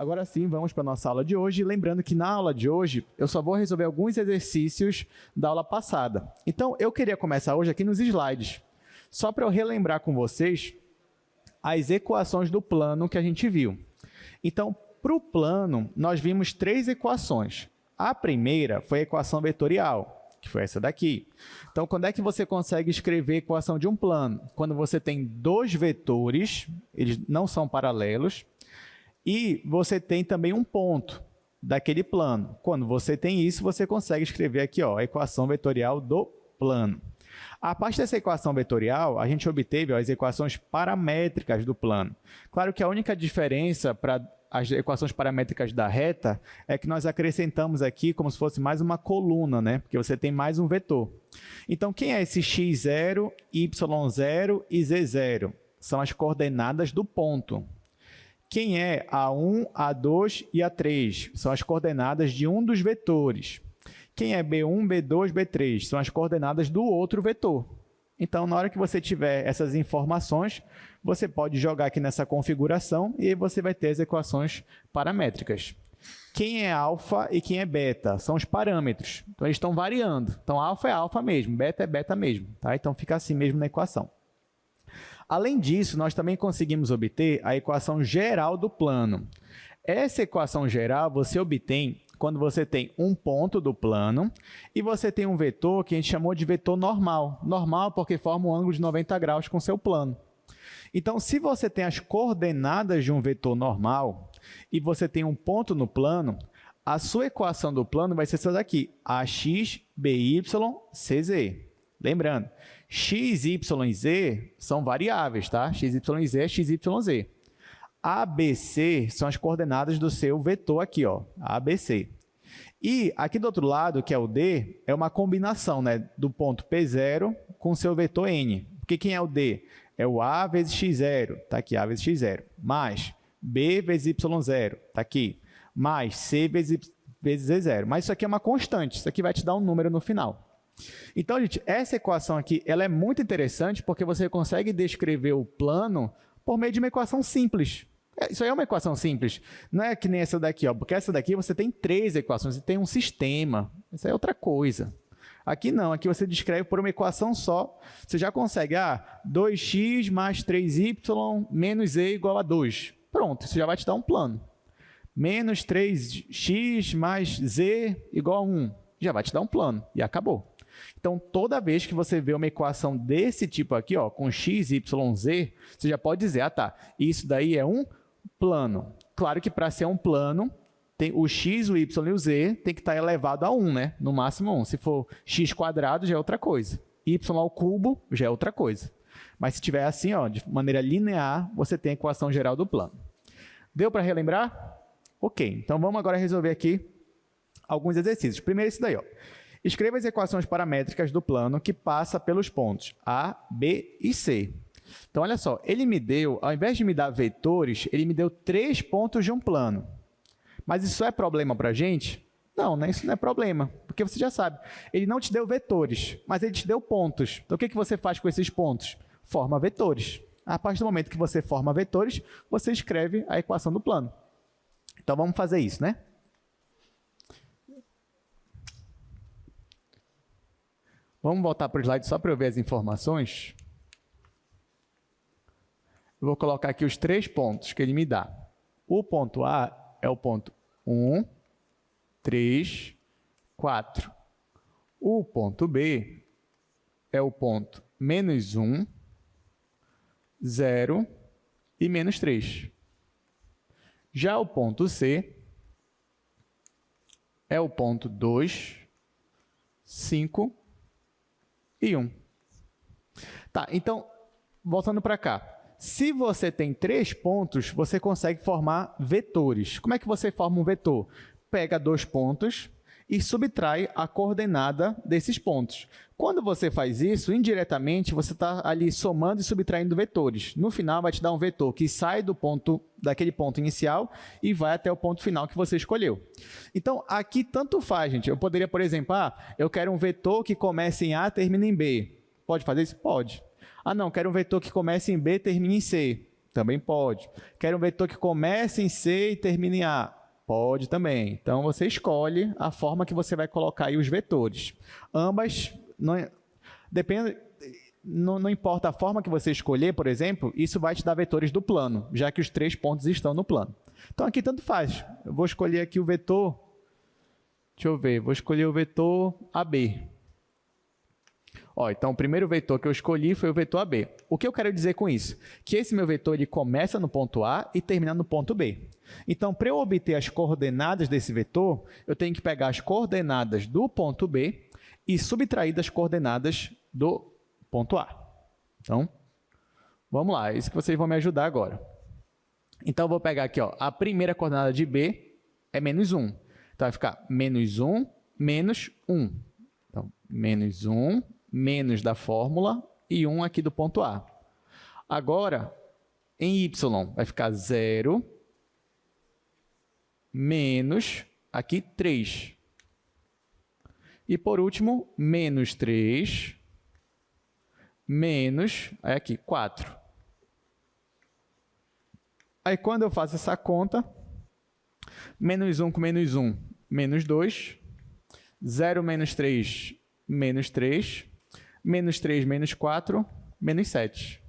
Agora sim, vamos para a nossa aula de hoje. Lembrando que na aula de hoje, eu só vou resolver alguns exercícios da aula passada. Então, eu queria começar hoje aqui nos slides, só para eu relembrar com vocês as equações do plano que a gente viu. Então, para o plano, nós vimos três equações. A primeira foi a equação vetorial, que foi essa daqui. Então, quando é que você consegue escrever a equação de um plano? Quando você tem dois vetores, eles não são paralelos, e você tem também um ponto daquele plano. Quando você tem isso, você consegue escrever aqui ó, a equação vetorial do plano. A partir dessa equação vetorial, a gente obteve ó, as equações paramétricas do plano. Claro que a única diferença para as equações paramétricas da reta é que nós acrescentamos aqui como se fosse mais uma coluna, né? Porque você tem mais um vetor. Então, quem é esse x0, y0 e z0? São as coordenadas do ponto. Quem é A1, A2 e A3? São as coordenadas de um dos vetores. Quem é B1, B2, B3? São as coordenadas do outro vetor. Então, na hora que você tiver essas informações, você pode jogar aqui nessa configuração e aí você vai ter as equações paramétricas. Quem é alfa e quem é beta? São os parâmetros. Então, eles estão variando. Então, alfa é alfa mesmo, beta é beta mesmo. Tá? Então, fica assim mesmo na equação. Além disso, nós também conseguimos obter a equação geral do plano. Essa equação geral você obtém quando você tem um ponto do plano e você tem um vetor que a gente chamou de vetor normal. Normal porque forma um ângulo de 90 graus com seu plano. Então, se você tem as coordenadas de um vetor normal e você tem um ponto no plano, a sua equação do plano vai ser essa daqui, AX, BY, CZ. Lembrando, x, y e z são variáveis, tá? X, y e z é x, y, z. A, B, C são as coordenadas do seu vetor aqui, ó, A, B, C. E aqui do outro lado, que é o D, é uma combinação, né, do ponto P0 com o seu vetor N. Porque quem é o D? É o A vezes x0, tá aqui, A vezes x0, mais B vezes y0, tá aqui, mais C vezes z0. Mas isso aqui é uma constante, isso aqui vai te dar um número no final. Então, gente, essa equação aqui ela é muito interessante porque você consegue descrever o plano por meio de uma equação simples. Isso aí é uma equação simples. Não é que nem essa daqui, ó, porque essa daqui você tem três equações e tem um sistema. Isso aí é outra coisa. Aqui não, aqui você descreve por uma equação só. Você já consegue, 2x mais 3y menos z igual a 2. Pronto, isso já vai te dar um plano. Menos 3x mais z igual a 1. Já vai te dar um plano e acabou. Então, toda vez que você vê uma equação desse tipo aqui, ó, com x, y, z, você já pode dizer, isso daí é um plano. Claro que para ser um plano, o x, o y e o z tem que estar elevado a 1, né? No máximo 1. Se for x quadrado, já é outra coisa. Y ao cubo já é outra coisa. Mas se tiver assim, ó, de maneira linear, você tem a equação geral do plano. Deu para relembrar? Ok, então vamos agora resolver aqui alguns exercícios. Primeiro esse daí, ó. Escreva as equações paramétricas do plano que passa pelos pontos A, B e C. Então, olha só, ele me deu, ao invés de me dar vetores, ele me deu 3 pontos de um plano. Mas isso é problema para a gente? Não, né? Isso não é problema, porque você já sabe. Ele não te deu vetores, mas ele te deu pontos. Então, o que você faz com esses pontos? Forma vetores. A partir do momento que você forma vetores, você escreve a equação do plano. Então, vamos fazer isso, né? Vamos voltar para o slide só para eu ver as informações. Eu vou colocar aqui os 3 pontos que ele me dá. O ponto A é o ponto 1, 3, 4. O ponto B é o ponto menos 1, 0 e menos 3. Já o ponto C é o ponto 2, 5 e 1. Tá, então, voltando para cá. Se você tem 3 pontos, você consegue formar vetores. Como é que você forma um vetor? Pega 2 pontos e subtrai a coordenada desses pontos. Quando você faz isso, indiretamente, você está ali somando e subtraindo vetores. No final, vai te dar um vetor que sai daquele ponto inicial e vai até o ponto final que você escolheu. Então, aqui tanto faz, gente. Eu poderia, por exemplo, eu quero um vetor que comece em A e termine em B. Pode fazer isso? Pode. Não, quero um vetor que comece em B e termine em C. Também pode. Quero um vetor que comece em C e termine em A? Pode também. Então, você escolhe a forma que você vai colocar aí os vetores. Ambas, não importa a forma que você escolher, por exemplo, isso vai te dar vetores do plano, já que os 3 pontos estão no plano. Então, aqui tanto faz. Eu vou escolher aqui o vetor, deixa eu ver, vou escolher o vetor AB. Então, o primeiro vetor que eu escolhi foi o vetor AB. O que eu quero dizer com isso? Que esse meu vetor ele começa no ponto A e termina no ponto B. Então, para eu obter as coordenadas desse vetor, eu tenho que pegar as coordenadas do ponto B e subtrair das coordenadas do ponto A. Então, vamos lá, é isso que vocês vão me ajudar agora. Então, eu vou pegar aqui, a primeira coordenada de B é menos 1. Então, vai ficar menos 1, menos 1. Então, menos 1, menos da fórmula e 1 aqui do ponto A. Agora, em Y, vai ficar 0, menos, aqui 3. E, por último, menos 3, menos, aí aqui, 4. Aí, quando eu faço essa conta, menos 1 com menos 1, menos 2, 0 menos 3, menos 3, menos 3 menos 4, menos 7.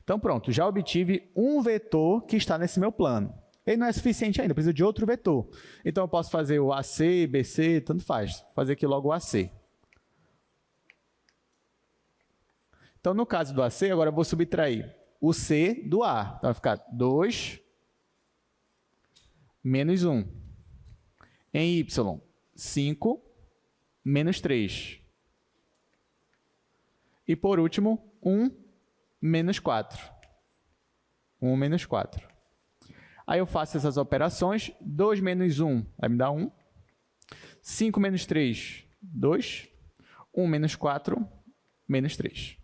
Então, pronto, já obtive um vetor que está nesse meu plano. Ele não é suficiente ainda, preciso de outro vetor. Então, eu posso fazer o AC, BC, tanto faz. Vou fazer aqui logo o AC. Então, no caso do AC, agora eu vou subtrair o C do A. Então, vai ficar 2 menos 1. Em Y, 5 menos 3. E, por último, 1 menos 4. 1 menos 4. Aí eu faço essas operações. 2 menos 1 vai me dar 1. 5 menos 3, 2. 1 menos 4, menos 3.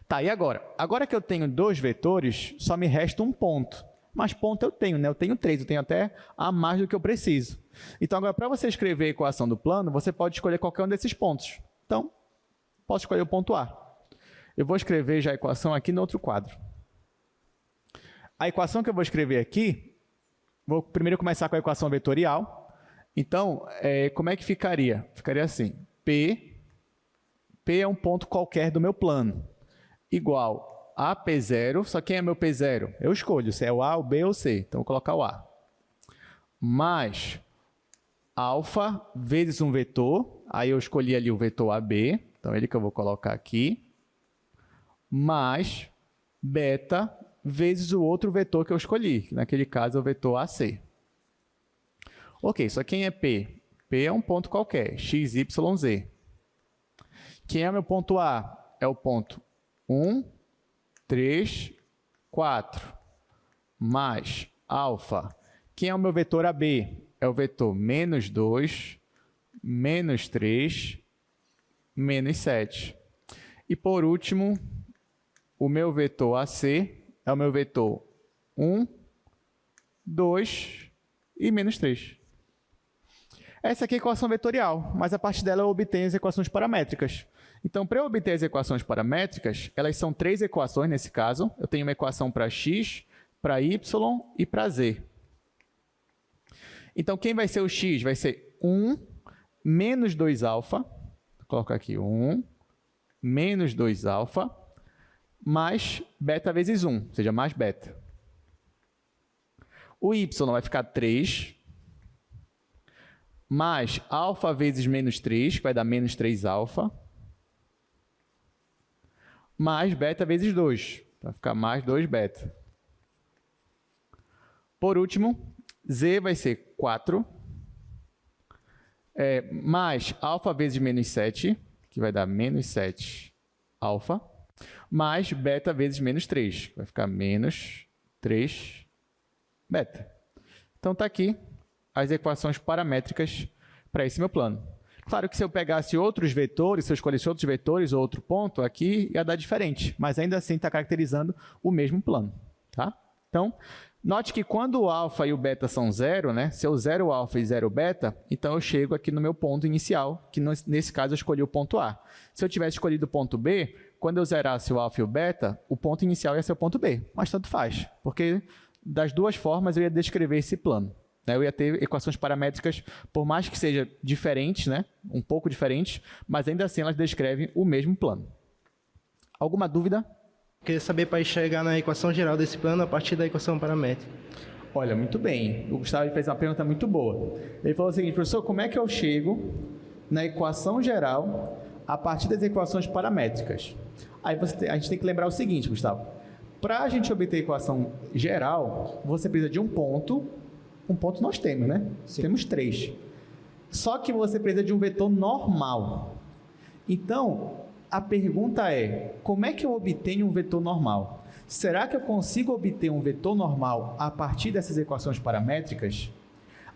Tá, e agora? Agora que eu tenho dois vetores, só me resta um ponto. Mas ponto eu tenho, né? Eu tenho 3, eu tenho até a mais do que eu preciso. Então, agora, para você escrever a equação do plano, você pode escolher qualquer um desses pontos. Então, posso escolher o ponto A. Eu vou escrever já a equação aqui no outro quadro. A equação que eu vou escrever aqui, vou primeiro começar com a equação vetorial. Então, como é que ficaria? Ficaria assim, P é um ponto qualquer do meu plano, igual a P0, só quem é meu P0? Eu escolho se é o A, o B ou o C, então vou colocar o A. Mais alfa vezes um vetor, aí eu escolhi ali o vetor AB, então ele que eu vou colocar aqui, mais beta vezes o outro vetor que eu escolhi, que naquele caso é o vetor AC. Ok, só quem é P? P é um ponto qualquer, x, y, z. Quem é o meu ponto A? É o ponto 1, 3, 4, mais alfa. Quem é o meu vetor AB? É o vetor menos 2, menos 3, menos 7. E, por último, o meu vetor AC é o meu vetor 1, 2 e menos 3. Essa aqui é a equação vetorial, mas a partir dela eu obtenho as equações paramétricas. Então, para eu obter as equações paramétricas, elas são 3 equações nesse caso. Eu tenho uma equação para x, para y e para z. Então, quem vai ser o x? Vai ser 1 menos 2 alfa. Vou colocar aqui 1 menos 2 alfa mais beta vezes 1, ou seja, mais beta. O y vai ficar 3 mais alfa vezes menos 3, que vai dar menos 3 alfa, mais beta vezes 2, vai ficar mais 2 beta. Por último, z vai ser 4, mais alfa vezes menos 7, que vai dar menos 7 alfa, mais beta vezes menos 3, vai ficar menos 3 beta. Então, está aqui as equações paramétricas para esse meu plano. Claro que se eu pegasse outros vetores, se eu escolhesse outros vetores ou outro ponto, aqui ia dar diferente, mas ainda assim está caracterizando o mesmo plano. Tá? Então, note que quando o alfa e o beta são 0, né? Se eu 0 alfa e 0 beta, então eu chego aqui no meu ponto inicial, que nesse caso eu escolhi o ponto A. Se eu tivesse escolhido o ponto B, quando eu zerasse o alfa e o beta, o ponto inicial ia ser o ponto B, mas tanto faz, porque das duas formas eu ia descrever esse plano. Eu ia ter equações paramétricas, por mais que sejam diferentes, né? Um pouco diferentes, mas ainda assim elas descrevem o mesmo plano. Alguma dúvida? Queria saber para chegar na equação geral desse plano a partir da equação paramétrica. Olha, muito bem. O Gustavo fez uma pergunta muito boa. Ele falou o seguinte: professor, como é que eu chego na equação geral a partir das equações paramétricas? Aí a gente tem que lembrar o seguinte, Gustavo. Para a gente obter a equação geral, você precisa de um ponto nós temos, né? Sim. Temos 3. Só que você precisa de um vetor normal. Então, a pergunta é, como é que eu obtenho um vetor normal? Será que eu consigo obter um vetor normal a partir dessas equações paramétricas?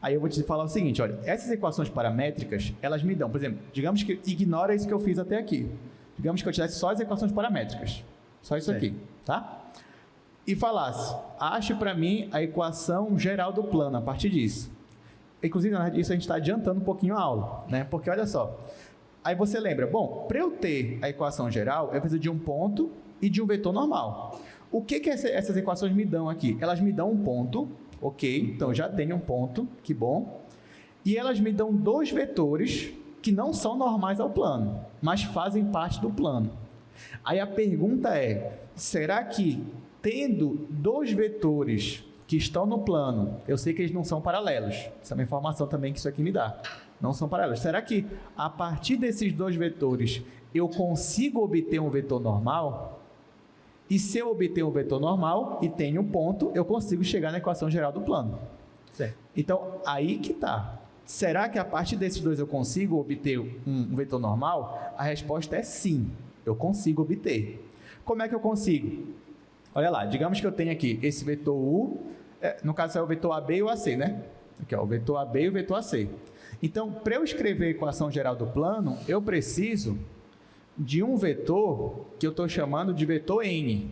Aí eu vou te falar o seguinte, olha, essas equações paramétricas, elas me dão, por exemplo, digamos que ignora isso que eu fiz até aqui. Digamos que eu tivesse só as equações paramétricas. Só isso aqui, tá? E falasse, ache para mim a equação geral do plano a partir disso. Inclusive, isso a gente está adiantando um pouquinho a aula, né? Porque olha só, aí você lembra, bom, para eu ter a equação geral, eu preciso de um ponto e de um vetor normal. O que essas equações me dão aqui? Elas me dão um ponto, ok, então eu já tenho um ponto, que bom. E elas me dão 2 vetores que não são normais ao plano, mas fazem parte do plano. Aí a pergunta é, será que tendo 2 vetores que estão no plano, eu sei que eles não são paralelos, essa é uma informação também que isso aqui me dá, não são paralelos. Será que a partir desses 2 vetores eu consigo obter um vetor normal? E se eu obter um vetor normal e tenho um ponto, eu consigo chegar na equação geral do plano. Certo. Então, aí que está. Será que a partir desses 2 eu consigo obter um vetor normal? A resposta é sim, eu consigo obter. Como é que eu consigo? Olha lá, digamos que eu tenho aqui esse vetor U, no caso é o vetor AB e o AC, né? Aqui, ó, o vetor AB e o vetor AC. Então, para eu escrever a equação geral do plano, eu preciso de um vetor que eu estou chamando de vetor N.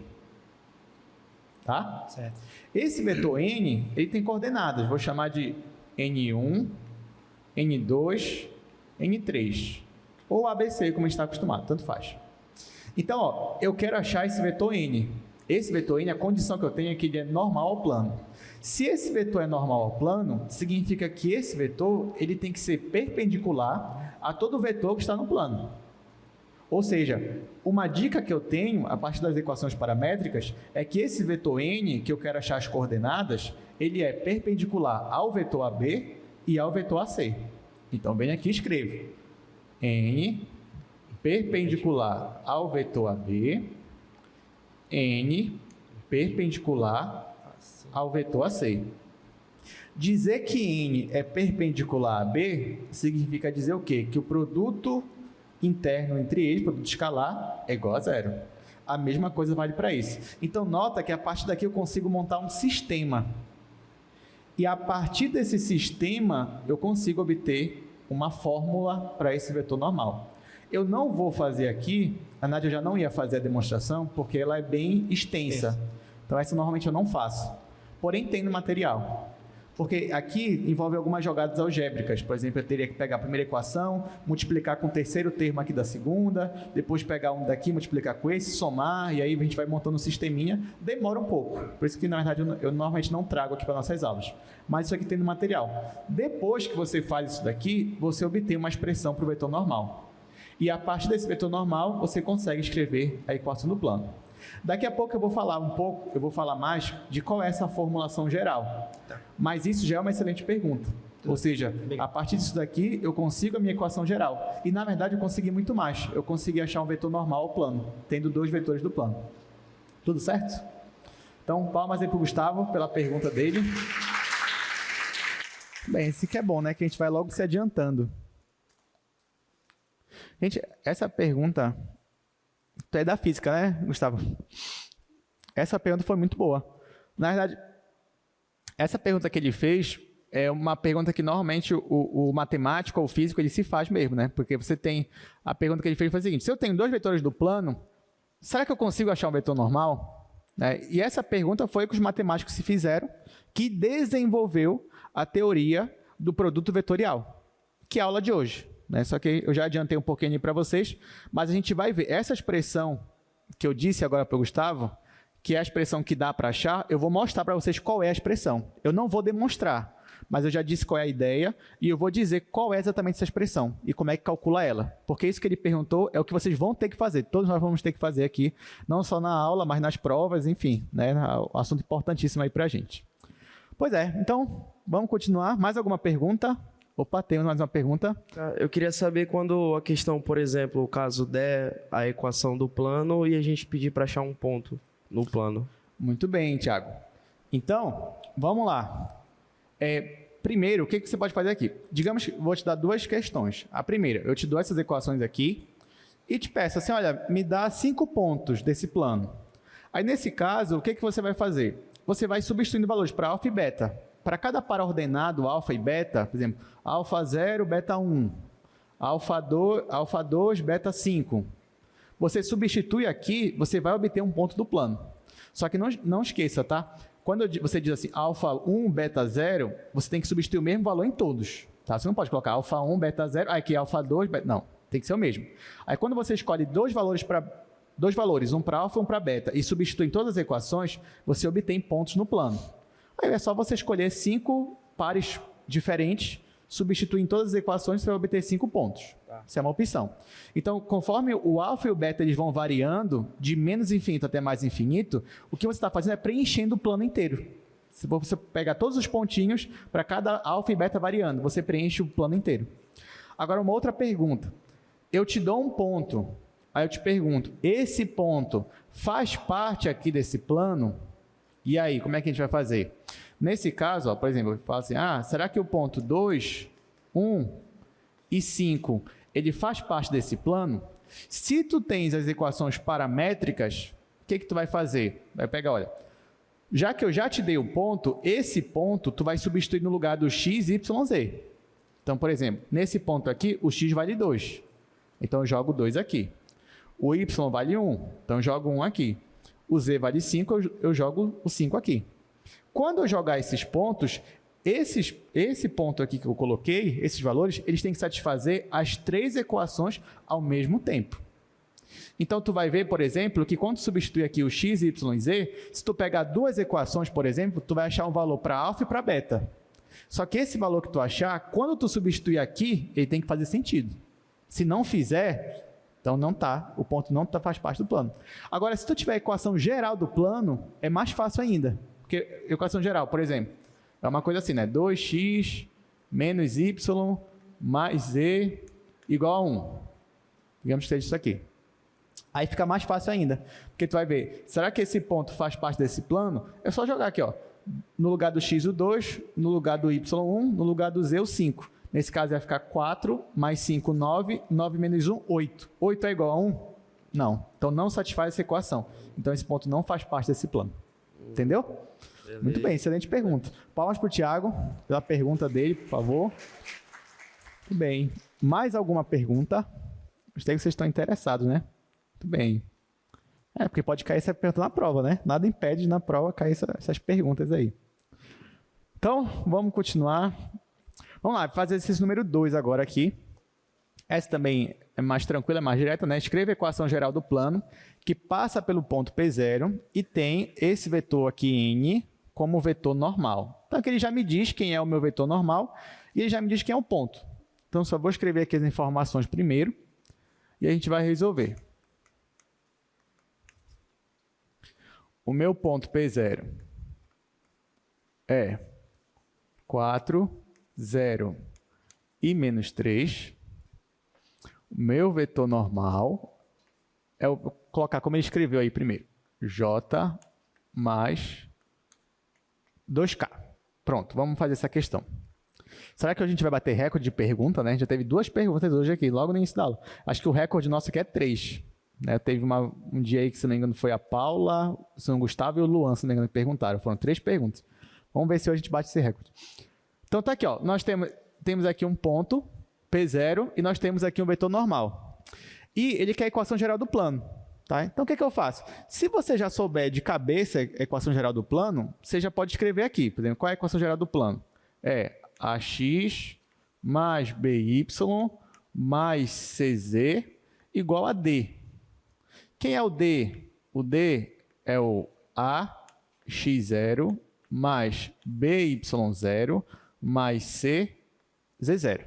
Tá? Certo. Esse vetor N, ele tem coordenadas, vou chamar de N1, N2, N3. Ou ABC, como a gente está acostumado, tanto faz. Então, ó, eu quero achar esse vetor N. Esse vetor N, a condição que eu tenho é que ele é normal ao plano. Se esse vetor é normal ao plano, significa que esse vetor ele tem que ser perpendicular a todo vetor que está no plano. Ou seja, uma dica que eu tenho, a partir das equações paramétricas, é que esse vetor N, que eu quero achar as coordenadas, ele é perpendicular ao vetor AB e ao vetor AC. Então, bem aqui escrevo N perpendicular ao vetor AB, N perpendicular ao vetor AC. Dizer que N é perpendicular a B significa dizer o quê? Que o produto interno entre eles, produto escalar, é igual a 0. A mesma coisa vale para isso. Então, nota que a partir daqui eu consigo montar um sistema. E a partir desse sistema, eu consigo obter uma fórmula para esse vetor normal. Eu não vou fazer aqui, a Nádia já não ia fazer a demonstração, porque ela é bem extensa. Então, essa normalmente eu não faço. Porém, tem no material. Porque aqui envolve algumas jogadas algébricas. Por exemplo, eu teria que pegar a primeira equação, multiplicar com o terceiro termo aqui da segunda, depois pegar um daqui, multiplicar com esse, somar, e aí a gente vai montando um sisteminha. Demora um pouco. Por isso que, na verdade, eu normalmente não trago aqui para nossas aulas. Mas isso aqui tem no material. Depois que você faz isso daqui, você obtém uma expressão para o vetor normal. E a partir desse vetor normal, você consegue escrever a equação do plano. Daqui a pouco eu vou falar mais de qual é essa formulação geral. Tá. Mas isso já é uma excelente pergunta. Ou seja, a partir disso daqui eu consigo a minha equação geral. E na verdade eu consegui muito mais. Eu consegui achar um vetor normal ao plano, tendo 2 vetores do plano. Tudo certo? Então, palmas aí para o Gustavo pela pergunta dele. Bem, esse que é bom, né? Que a gente vai logo se adiantando. Gente, essa pergunta... Tu é da física, né, Gustavo? Essa pergunta foi muito boa. Na verdade, essa pergunta que ele fez é uma pergunta que normalmente o matemático ou o físico ele se faz mesmo, né? Porque você tem... A pergunta que ele fez foi a seguinte: se eu tenho 2 vetores do plano, será que eu consigo achar um vetor normal? E essa pergunta foi que os matemáticos se fizeram, que desenvolveu a teoria do produto vetorial, que é a aula de hoje. Só que eu já adiantei um pouquinho para vocês, mas a gente vai ver essa expressão que eu disse agora para o Gustavo, que é a expressão que dá para achar, eu vou mostrar para vocês qual é a expressão. Eu não vou demonstrar, mas eu já disse qual é a ideia e eu vou dizer qual é exatamente essa expressão e como é que calcula ela. Porque isso que ele perguntou é o que vocês vão ter que fazer. Todos nós vamos ter que fazer aqui, não só na aula, mas nas provas, enfim, né? Um assunto importantíssimo aí para a gente. Pois é, então, vamos continuar. Mais alguma pergunta? Opa, temos mais uma pergunta. Eu queria saber quando a questão, por exemplo, o caso der a equação do plano e a gente pedir para achar um ponto no plano. Muito bem, Thiago. Então, vamos lá. Primeiro, o que você pode fazer aqui? Digamos que vou te dar duas questões. A primeira, eu te dou essas equações aqui e te peço assim, olha, me dá 5 pontos desse plano. Aí, nesse caso, o que você vai fazer? Você vai substituindo valores para alfa e beta. Para cada par ordenado, alfa e beta, por exemplo, alfa 0, beta 1, alfa 2, beta 5. Você substitui aqui, você vai obter um ponto do plano. Só que não esqueça, tá? Quando você diz assim, alfa 1, beta 0, você tem que substituir o mesmo valor em todos. Tá? Você não pode colocar alfa 1, beta 0, aqui alfa 2, beta... Não, tem que ser o mesmo. Aí quando você escolhe dois valores, um para alfa e um para beta, e substitui em todas as equações, você obtém pontos no plano. Aí é só você escolher 5 pares diferentes, substituir em todas as equações, você vai obter 5 pontos. Tá. Isso é uma opção. Então, conforme o alfa e o beta eles vão variando, de menos infinito até mais infinito, o que você está fazendo é preenchendo o plano inteiro. Se você pegar todos os pontinhos, para cada alfa e beta variando, você preenche o plano inteiro. Agora, uma outra pergunta. Eu te dou um ponto, aí eu te pergunto, esse ponto faz parte aqui desse plano? E aí, como é que a gente vai fazer? Nesse caso, ó, por exemplo, eu falo assim, será que o ponto 2, 1 e 5, ele faz parte desse plano? Se tu tens as equações paramétricas, o que tu vai fazer? Vai pegar, olha, já que eu já te dei o ponto, esse ponto tu vai substituir no lugar do x, y, z. Então, por exemplo, nesse ponto aqui, o x vale 2. Então, eu jogo 2 aqui. O y vale 1. Então, eu jogo 1 aqui. O z vale 5, eu jogo o 5 aqui. Quando eu jogar esses pontos, esse ponto aqui que eu coloquei, esses valores, eles têm que satisfazer as 3 equações ao mesmo tempo. Então, tu vai ver, por exemplo, que quando tu substitui aqui o x, y e z, se tu pegar 2 equações, por exemplo, tu vai achar um valor para alfa e para beta. Só que esse valor que tu achar, quando tu substituir aqui, ele tem que fazer sentido. Se não fizer... Então, o ponto não faz parte do plano. Agora, se tu tiver a equação geral do plano, é mais fácil ainda. Porque a equação geral, por exemplo, é uma coisa assim, né? 2x menos y mais z igual a 1. Digamos que seja isso aqui. Aí fica mais fácil ainda. Porque tu vai ver, será que esse ponto faz parte desse plano? É só jogar aqui, ó. No lugar do x, o 2. No lugar do y, 1. No lugar do z, o 5. Nesse caso, vai ficar 4, mais 5, 9, 9 menos 1, 8. 8 é igual a 1? Não. Então, não satisfaz essa equação. Então, esse ponto não faz parte desse plano. Entendeu? Beleza. Muito bem, excelente pergunta. Palmas para o Thiago, pela pergunta dele, por favor. Muito bem. Mais alguma pergunta? Gostei que vocês estão interessados, né? Muito bem. Porque pode cair essa pergunta na prova, né? Nada impede na prova cair essas perguntas aí. Então, vamos continuar. Vamos lá, fazer exercício número 2 agora aqui. Essa também é mais tranquila, é mais direta, né? Escreva a equação geral do plano, que passa pelo ponto P0 e tem esse vetor aqui, N, como vetor normal. Então, aqui ele já me diz quem é o meu vetor normal e ele já me diz quem é o ponto. Então, só vou escrever aqui as informações primeiro e a gente vai resolver. O meu ponto P0 é 4, 0 e menos 3. O meu vetor normal é vou colocar como ele escreveu aí primeiro. J mais 2K. Pronto, vamos fazer essa questão. Será que a gente vai bater recorde de pergunta, né? A gente já teve 2 perguntas hoje aqui, logo no início da aula. Acho que o recorde nosso aqui é 3. Né? Teve um dia aí que, se não me engano, foi a Paula, o São Gustavo e o Luan, se não me engano, que perguntaram. Foram 3 perguntas. Vamos ver se hoje a gente bate esse recorde. Então, tá aqui, ó. Nós temos aqui um ponto, P0, e nós temos aqui um vetor normal. E ele quer a equação geral do plano. Tá? Então, o que eu faço? Se você já souber de cabeça a equação geral do plano, você já pode escrever aqui. Por exemplo, qual é a equação geral do plano? É AX mais BY mais CZ igual a D. Quem é o D? O D é o AX0 mais BY0 mais CZ0.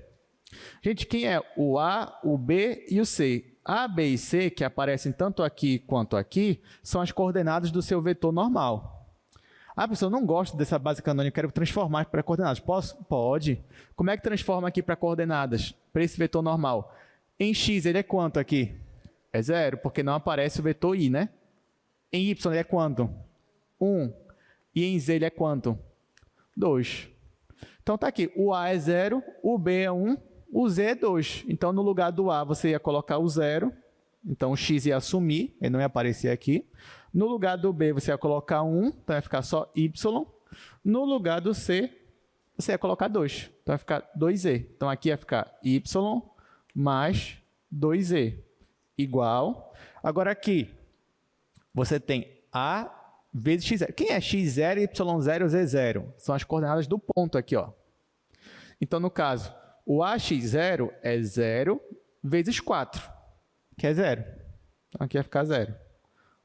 Gente, quem é o A, o B e o C? A, B e C, que aparecem tanto aqui quanto aqui, são as coordenadas do seu vetor normal. Ah, pessoal, eu não gosto dessa base canônica, quero transformar para coordenadas. Posso? Pode. Como é que transforma aqui para coordenadas? Para esse vetor normal. Em x, ele é quanto aqui? É 0, porque não aparece o vetor i, né? Em y, ele é quanto? 1. E em z, ele é quanto? 2. Então, tá aqui. O a é 0, o b é 1, o z é 2. Então, no lugar do a, você ia colocar o 0. Então, o x ia assumir, ele não ia aparecer aqui. No lugar do b, você ia colocar 1, então ia ficar só y. No lugar do c, você ia colocar 2. Então, ia ficar 2z. Então, aqui ia ficar y mais 2z igual. Agora, aqui, você tem a vezes x0. Quem é x0, y0, z0? São as coordenadas do ponto aqui, ó. Então, no caso, o ax0 é 0 vezes 4, que é 0. Então, aqui vai ficar 0.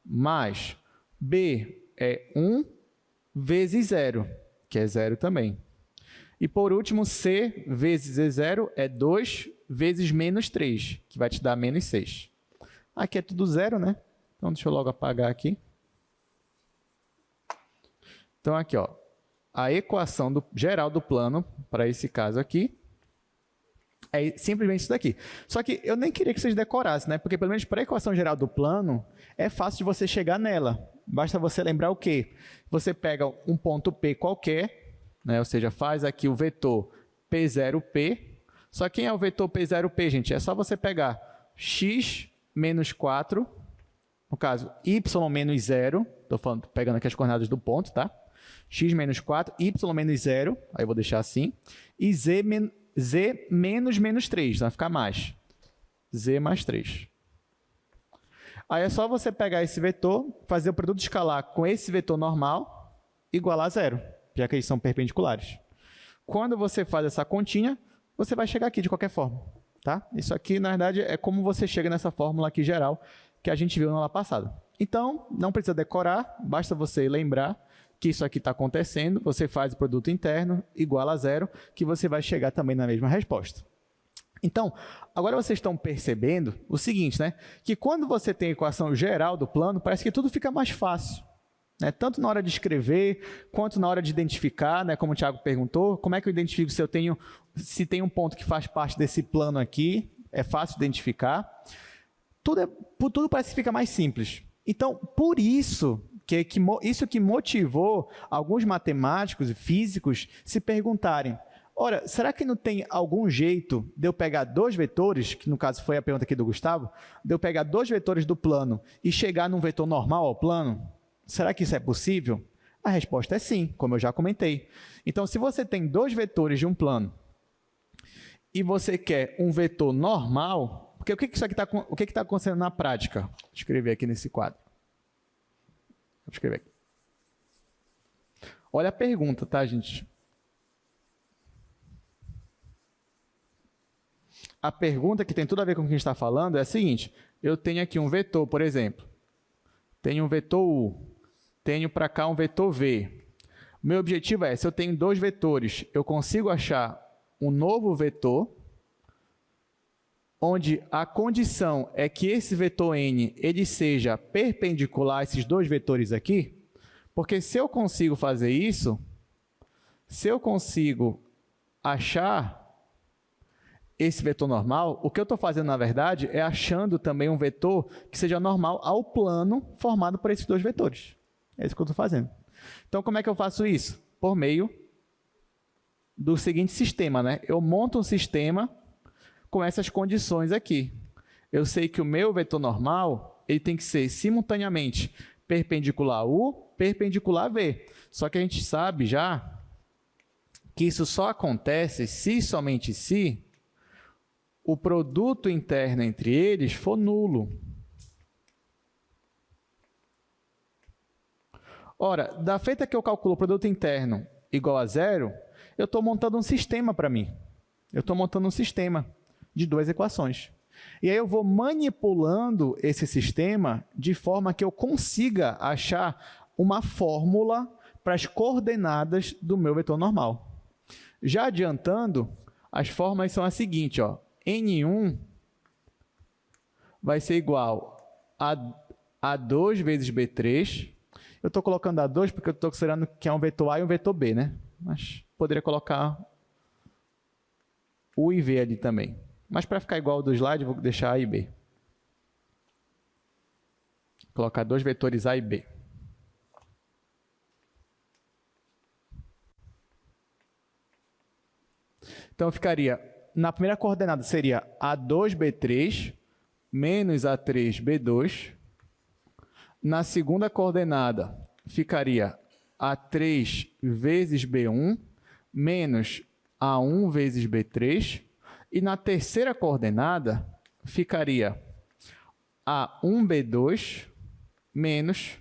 Mais b é 1 vezes 0, que é 0 também. E, por último, c vezes z0 é 2 vezes menos 3, que vai te dar menos 6. Aqui é tudo 0, né? Então, deixa eu logo apagar aqui. Então, aqui, ó, a equação geral do plano, para esse caso aqui, é simplesmente isso daqui. Só que eu nem queria que vocês decorassem, né? Porque, pelo menos, para a equação geral do plano, é fácil de você chegar nela. Basta você lembrar o quê? Você pega um ponto P qualquer, né? Ou seja, faz aqui o vetor P0P. Só quem é o vetor P0P, gente? É só você pegar x menos 4, no caso, y menos 0, estou pegando aqui as coordenadas do ponto, tá? X menos 4, y menos 0, aí eu vou deixar assim, e z menos 3, então vai ficar mais. Z mais 3. Aí é só você pegar esse vetor, fazer o produto escalar com esse vetor normal, igualar a 0, já que eles são perpendiculares. Quando você faz essa continha, você vai chegar aqui de qualquer forma. Tá? Isso aqui, na verdade, é como você chega nessa fórmula aqui geral que a gente viu na aula passada. Então, não precisa decorar, basta você lembrar que isso aqui está acontecendo, você faz o produto interno, igual a 0, que você vai chegar também na mesma resposta. Então, agora vocês estão percebendo o seguinte, né? Que quando você tem a equação geral do plano, parece que tudo fica mais fácil. Né? Tanto na hora de escrever, quanto na hora de identificar, né? Como o Thiago perguntou, como é que eu identifico se tem um ponto que faz parte desse plano aqui, é fácil identificar. Tudo parece que fica mais simples. Então, por isso isso que motivou alguns matemáticos e físicos se perguntarem, ora, será que não tem algum jeito de eu pegar dois vetores, que no caso foi a pergunta aqui do Gustavo, de eu pegar dois vetores do plano e chegar num vetor normal ao plano? Será que isso é possível? A resposta é sim, como eu já comentei. Então, se você tem dois vetores de um plano e você quer um vetor normal, porque o que está acontecendo na prática? Vou escrever aqui nesse quadro. Vou escrever aqui. Olha a pergunta, tá, gente? A pergunta que tem tudo a ver com o que a gente está falando é a seguinte. Eu tenho aqui um vetor, por exemplo. Tenho um vetor U. Tenho para cá um vetor V. Meu objetivo é, se eu tenho dois vetores, eu consigo achar um novo vetor, onde a condição é que esse vetor N ele seja perpendicular a esses dois vetores aqui, porque se eu consigo fazer isso, se eu consigo achar esse vetor normal, o que eu estou fazendo, na verdade, é achando também um vetor que seja normal ao plano formado por esses dois vetores. É isso que eu estou fazendo. Então, como é que eu faço isso? Por meio do seguinte sistema, né? Eu monto um sistema com essas condições aqui. Eu sei que o meu vetor normal ele tem que ser simultaneamente perpendicular a U, perpendicular a V. Só que a gente sabe já que isso só acontece se somente se o produto interno entre eles for nulo. Ora, da feita que eu calculo o produto interno igual a 0, eu estou montando um sistema para mim. Eu estou montando um sistema de duas equações. E aí eu vou manipulando esse sistema de forma que eu consiga achar uma fórmula para as coordenadas do meu vetor normal. Já adiantando, as fórmulas são as seguintes, ó. N1 vai ser igual a 2 vezes B3. Eu estou colocando A2 porque eu estou considerando que é um vetor A e um vetor B, né? Mas poderia colocar U e V ali também. Mas para ficar igual ao do slide, eu vou deixar A e B. Vou colocar dois vetores A e B. Então, ficaria, na primeira coordenada seria A2B3 menos A3B2. Na segunda coordenada, ficaria A3 vezes B1 menos A1 vezes B3. E na terceira coordenada, ficaria A1B2 menos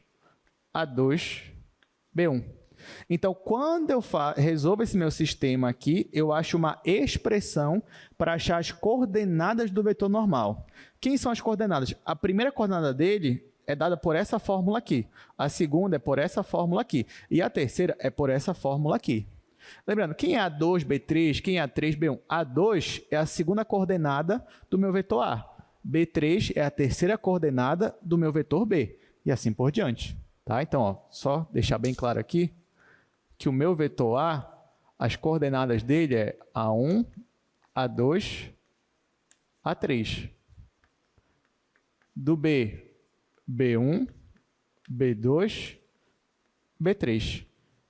A2B1. Então, quando eu resolvo esse meu sistema aqui, eu acho uma expressão para achar as coordenadas do vetor normal. Quem são as coordenadas? A primeira coordenada dele é dada por essa fórmula aqui. A segunda é por essa fórmula aqui. E a terceira é por essa fórmula aqui. Lembrando, quem é A2, B3, quem é A3, B1? A2 é a segunda coordenada do meu vetor A. B3 é a terceira coordenada do meu vetor B. E assim por diante. Tá? Então, ó, só deixar bem claro aqui que o meu vetor A, as coordenadas dele é A1, A2, A3. Do B, B1, B2, B3.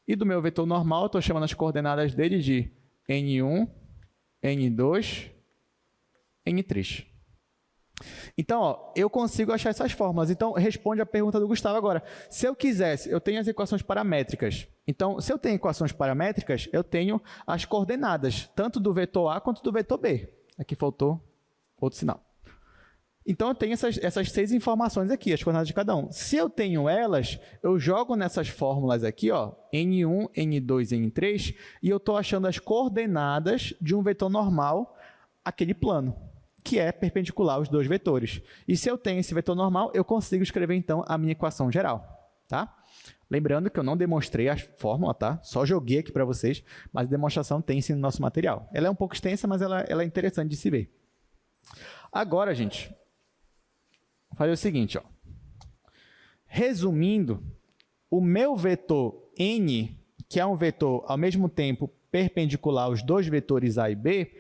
E do meu vetor normal, eu estou chamando as coordenadas dele de N1, N2, N3. Então, ó, eu consigo achar essas fórmulas. Então, responde a pergunta do Gustavo agora. Se eu quisesse, eu tenho as equações paramétricas. Então, se eu tenho equações paramétricas, eu tenho as coordenadas, tanto do vetor A quanto do vetor B. Aqui faltou outro sinal. Então, eu tenho essas 6 informações aqui, as coordenadas de cada um. Se eu tenho elas, eu jogo nessas fórmulas aqui, ó, N1, N2, N3, e eu estou achando as coordenadas de um vetor normal, aquele plano, que é perpendicular aos dois vetores. E se eu tenho esse vetor normal, eu consigo escrever, então, a minha equação geral. Tá? Lembrando que eu não demonstrei a fórmula, tá? Só joguei aqui para vocês, mas a demonstração tem sim no nosso material. Ela é um pouco extensa, mas ela é interessante de se ver. Agora, gente, vou fazer o seguinte, ó. Resumindo, o meu vetor n, que é um vetor ao mesmo tempo perpendicular aos dois vetores A e B,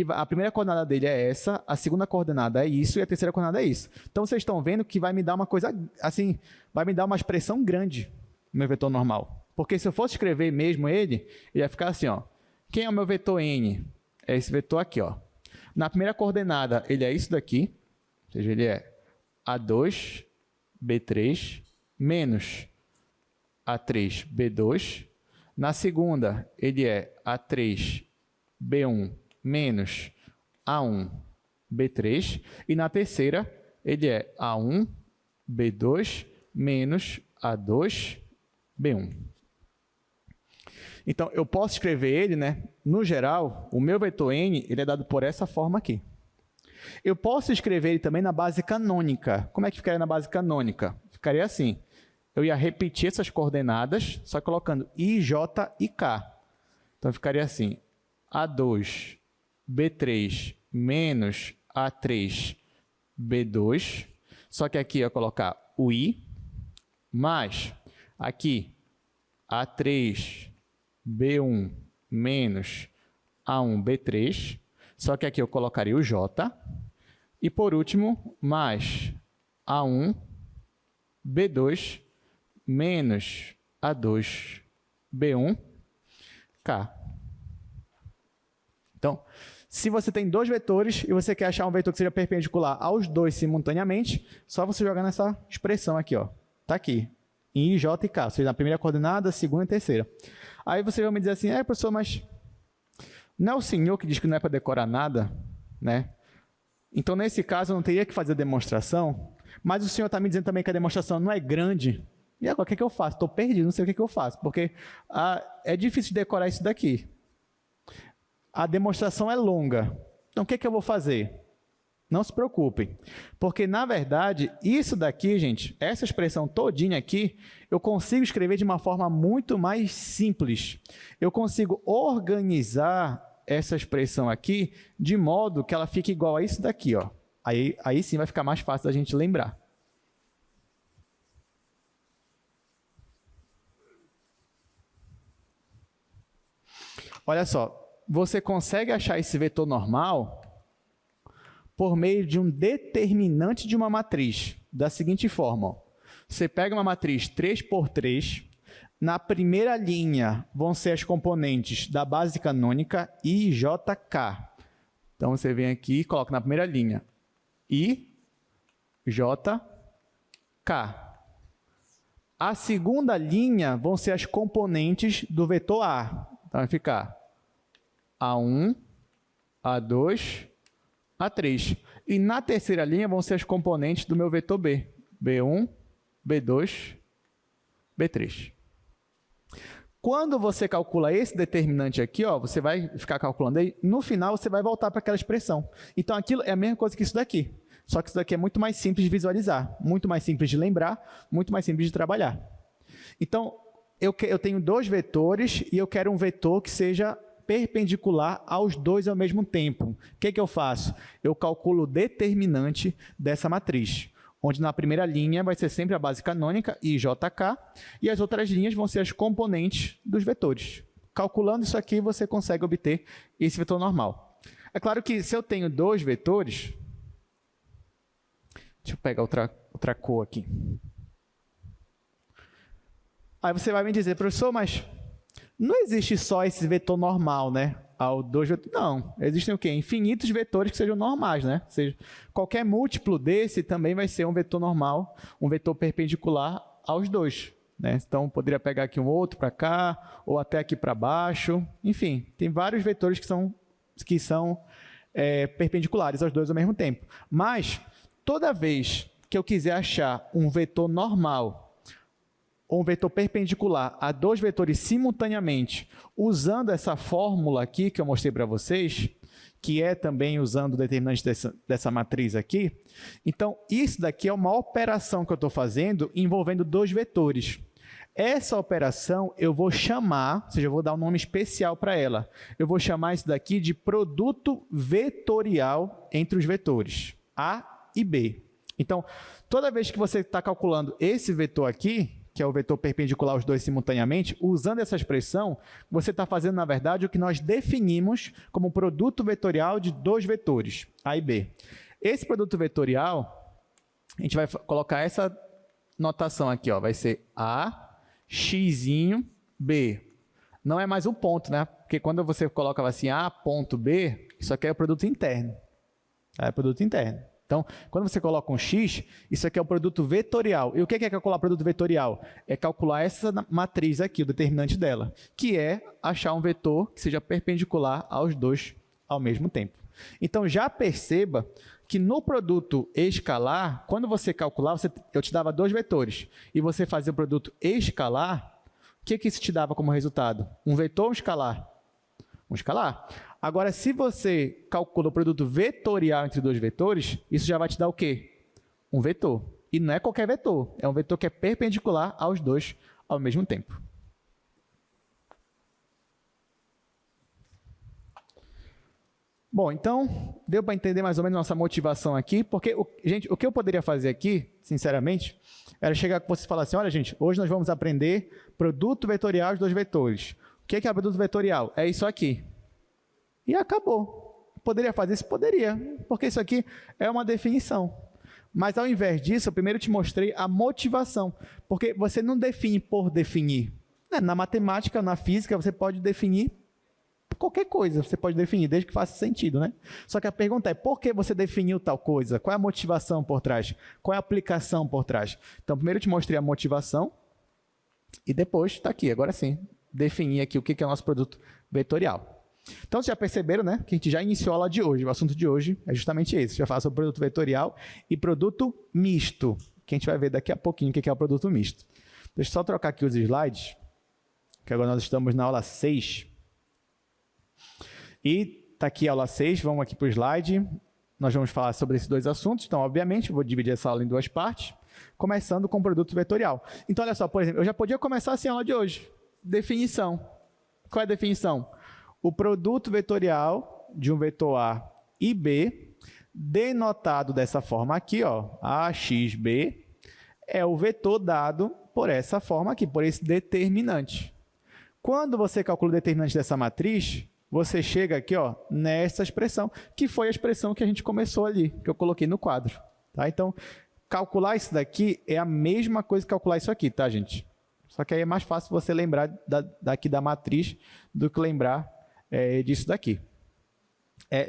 a primeira coordenada dele é essa, a segunda coordenada é isso e a terceira coordenada é isso. Então, vocês estão vendo que vai me dar uma coisa assim, vai me dar uma expressão grande no meu vetor normal. Porque se eu fosse escrever mesmo ele ia ficar assim, ó. Quem é o meu vetor n? É esse vetor aqui, ó. Na primeira coordenada, ele é isso daqui, ou seja, ele é A2, B3, menos A3, B2. Na segunda, ele é A3, B1, menos A1, B3. E na terceira, ele é A1, B2, menos A2, B1. Então, eu posso escrever ele, né? No geral, o meu vetor n ele é dado por essa forma aqui. Eu posso escrever ele também na base canônica. Como é que ficaria na base canônica? Ficaria assim. Eu ia repetir essas coordenadas, só colocando I, J e K. Então, ficaria assim. A2, B3, menos A3, B2. Só que aqui eu ia colocar o I, mais aqui A3, B1, menos A1, B3. Só que aqui eu colocaria o J. E, por último, mais A1, B2, menos A2, B1, K. Então, se você tem dois vetores e você quer achar um vetor que seja perpendicular aos dois simultaneamente, só você jogar nessa expressão aqui, ó. Tá aqui, em I, J e K, ou seja, na primeira coordenada, segunda e terceira. Aí você vai me dizer assim, professor, mas não é o senhor que diz que não é para decorar nada, né? Então, nesse caso, eu não teria que fazer a demonstração, mas o senhor está me dizendo também que a demonstração não é grande. E agora, o que é que eu faço? Estou perdido, não sei o que é que eu faço, porque é difícil de decorar isso daqui. A demonstração é longa. Então, o que é que eu vou fazer? Não se preocupem, porque, na verdade, isso daqui, gente, essa expressão todinha aqui, eu consigo escrever de uma forma muito mais simples. Eu consigo organizar essa expressão aqui de modo que ela fique igual a isso daqui, ó. Aí sim vai ficar mais fácil da gente lembrar. Olha só, você consegue achar esse vetor normal por meio de um determinante de uma matriz, da seguinte forma. Ó. Você pega uma matriz 3 por 3, na primeira linha vão ser as componentes da base canônica I, J, K. Então, você vem aqui e coloca na primeira linha I, J, K. A segunda linha vão ser as componentes do vetor A. Então, vai ficar A1, A2, A3. E na terceira linha vão ser as componentes do meu vetor B. B1, B2, B3. Quando você calcula esse determinante aqui, ó, você vai ficar calculando aí, no final você vai voltar para aquela expressão. Então, aquilo é a mesma coisa que isso daqui. Só que isso daqui é muito mais simples de visualizar, muito mais simples de lembrar, muito mais simples de trabalhar. Então, eu tenho dois vetores e eu quero um vetor que seja perpendicular aos dois ao mesmo tempo. O que eu faço? Eu calculo o determinante dessa matriz, onde na primeira linha vai ser sempre a base canônica, IJK, e as outras linhas vão ser as componentes dos vetores. Calculando isso aqui, você consegue obter esse vetor normal. É claro que se eu tenho dois vetores, deixa eu pegar outra cor aqui. Aí você vai me dizer, professor, mas não existe só esse vetor normal, né? Não, existem o quê? Infinitos vetores que sejam normais, né? Ou seja, qualquer múltiplo desse também vai ser um vetor normal, um vetor perpendicular aos dois, né? Então, poderia pegar aqui um outro para cá, ou até aqui para baixo. Enfim, tem vários vetores que são perpendiculares aos dois ao mesmo tempo. Mas, toda vez que eu quiser achar um vetor normal ou um vetor perpendicular a dois vetores simultaneamente, usando essa fórmula aqui que eu mostrei para vocês, que é também usando o determinante dessa matriz aqui, então isso daqui é uma operação que eu estou fazendo envolvendo dois vetores. Essa operação eu vou chamar, ou seja, eu vou dar um nome especial para ela. Eu vou chamar isso daqui de produto vetorial entre os vetores A e B. Então, toda vez que você está calculando esse vetor aqui, que é o vetor perpendicular aos dois simultaneamente, usando essa expressão, você está fazendo, na verdade, o que nós definimos como produto vetorial de dois vetores, A e B. Esse produto vetorial, a gente vai colocar essa notação aqui, ó, vai ser A, x, B. Não é mais um ponto, né? Porque quando você coloca assim, A, ponto B, isso aqui é o produto interno. É o produto interno. Então, quando você coloca um x, isso aqui é o produto vetorial. E o que é calcular produto vetorial? É calcular essa matriz aqui, o determinante dela, que é achar um vetor que seja perpendicular aos dois ao mesmo tempo. Então, já perceba que no produto escalar, quando você calcular, eu te dava dois vetores, e você fazia o produto escalar, o que isso te dava como resultado? Um vetor ou um escalar? Um escalar. Agora, se você calcula o produto vetorial entre dois vetores, isso já vai te dar o quê? Um vetor. E não é qualquer vetor, é um vetor que é perpendicular aos dois ao mesmo tempo. Bom, então, deu para entender mais ou menos nossa motivação aqui, porque, gente, o que eu poderia fazer aqui, sinceramente, era chegar com você e falar assim, olha, gente, hoje nós vamos aprender produto vetorial dos dois vetores. O que é produto vetorial? É isso aqui. E acabou. Poderia fazer isso? Poderia, porque isso aqui é uma definição. Mas, ao invés disso, eu primeiro te mostrei a motivação, porque você não define por definir. Na matemática, na física, você pode definir qualquer coisa, você pode definir, desde que faça sentido, né? Só que a pergunta é, por que você definiu tal coisa? Qual é a motivação por trás? Qual é a aplicação por trás? Então, primeiro eu te mostrei a motivação, e depois, está aqui, agora sim, definir aqui o que é o nosso produto vetorial. Então, vocês já perceberam, né, que a gente já iniciou a aula de hoje. O assunto de hoje é justamente esse. Já fala sobre produto vetorial e produto misto, que a gente vai ver daqui a pouquinho o que é o produto misto. Deixa eu só trocar aqui os slides, que agora nós estamos na aula 6. E está aqui a aula 6, vamos aqui para o slide. nós vamos falar sobre esses dois assuntos. Então, obviamente, eu vou dividir essa aula em duas partes, começando com o produto vetorial. Então, olha só, por exemplo, eu já podia começar assim a aula de hoje. Definição. Qual é a definição? O produto vetorial de um vetor A e B, denotado dessa forma aqui, ó, AXB, é o vetor dado por essa forma aqui, por esse determinante. Quando você calcula o determinante dessa matriz, você chega aqui, ó, nessa expressão, que foi a expressão que a gente começou ali, que eu coloquei no quadro. Tá? Então, calcular isso daqui é a mesma coisa que calcular isso aqui, tá, gente? Só que aí é mais fácil você lembrar daqui da matriz do que lembrar disso daqui.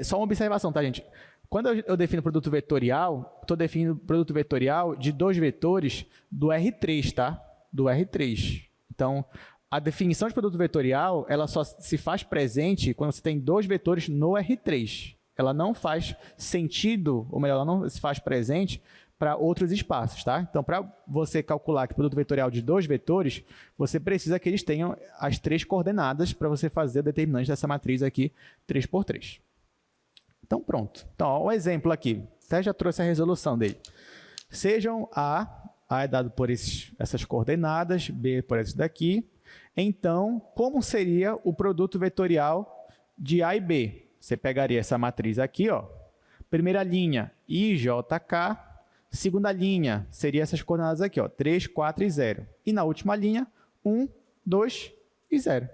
Só uma observação, tá, gente? Quando eu defino produto vetorial, estou definindo produto vetorial de dois vetores do R3, tá? Do R3. Então, a definição de produto vetorial, ela só se faz presente quando você tem dois vetores no R3. Ela não faz sentido, ou melhor, ela não se faz presente para outros espaços, tá? Então, para você calcular que produto vetorial de dois vetores, você precisa que eles tenham as três coordenadas para você fazer o determinante dessa matriz aqui, 3 por 3. Então, pronto. Então, ó, um exemplo aqui. Até já trouxe a resolução dele. Sejam A é dado por essas coordenadas, B por esse daqui. Então, como seria o produto vetorial de A e B? Você pegaria essa matriz aqui, ó. Primeira linha, IJK. Segunda linha seria essas coordenadas aqui, ó, 3, 4 e 0. E na última linha, 1, 2 e 0.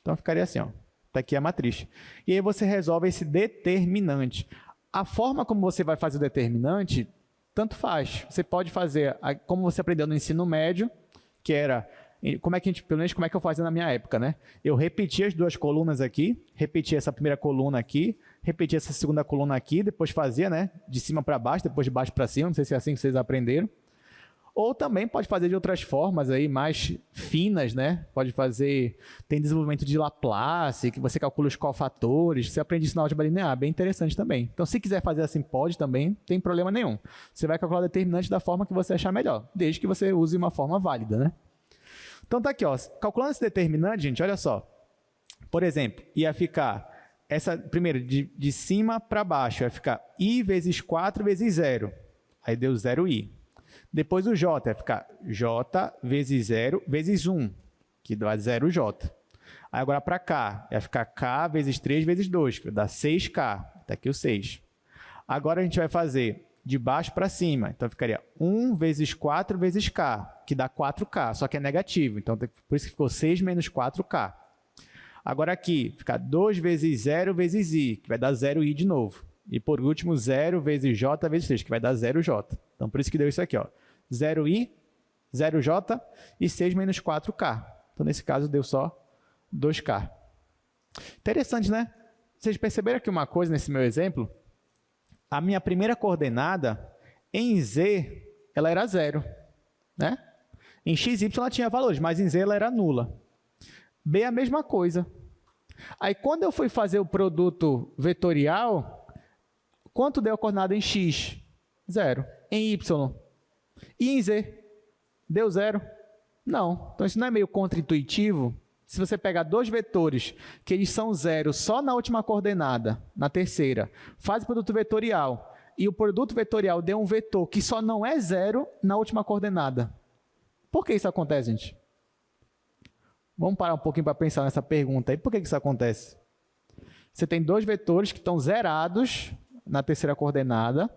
Então, ficaria assim, ó. Está aqui a matriz. E aí você resolve esse determinante. A forma como você vai fazer o determinante, tanto faz. Você pode fazer, como você aprendeu no ensino médio, que era, pelo menos como é que eu fazia na minha época, né? Eu repetia as duas colunas aqui, repetia essa primeira coluna aqui, repetia essa segunda coluna aqui, depois fazia, né? De cima para baixo, depois de baixo para cima, não sei se é assim que vocês aprenderam. Ou também pode fazer de outras formas aí, mais finas, né? Pode fazer, tem desenvolvimento de Laplace, que você calcula os cofatores, você aprende isso na álgebra linear, bem interessante também. Então, se quiser fazer assim, pode também, não tem problema nenhum. Você vai calcular o determinante da forma que você achar melhor, desde que você use uma forma válida, né? Então, tá aqui, ó, calculando esse determinante, gente, olha só. Por exemplo, ia ficar, primeiro, de cima para baixo, ia ficar I vezes 4 vezes 0. Aí deu 0i. Depois o j vai ficar j vezes 0 vezes 1, que dá 0j. Aí agora para cá, vai ficar k vezes 3 vezes 2, que dá 6k. Está aqui o 6. Agora a gente vai fazer de baixo para cima. Então ficaria 1 vezes 4 vezes k, que dá 4k, só que é negativo. Então por isso que ficou 6 menos 4k. Agora aqui, fica 2 vezes 0 vezes i, que vai dar 0i de novo. E por último, 0 vezes j vezes 3, que vai dar 0j. Então, por isso que deu isso aqui, ó. 0i, 0j e 6 menos 4k. Então, nesse caso, deu só 2k. Interessante, né? Vocês perceberam aqui uma coisa nesse meu exemplo? A minha primeira coordenada, em z, ela era 0. Né? Em x e y ela tinha valores, mas em z ela era nula. B é a mesma coisa. Aí, quando eu fui fazer o produto vetorial, quanto deu a coordenada em x? 0. Em y? E em z? Deu 0? Não. Então, isso não é meio contraintuitivo? Se você pegar dois vetores que eles são 0 só na última coordenada, na terceira, faz o produto vetorial, e o produto vetorial deu um vetor que só não é 0 na última coordenada. Por que isso acontece, gente? Vamos parar um pouquinho para pensar nessa pergunta aí. Por que isso acontece? Você tem dois vetores que estão zerados na terceira coordenada,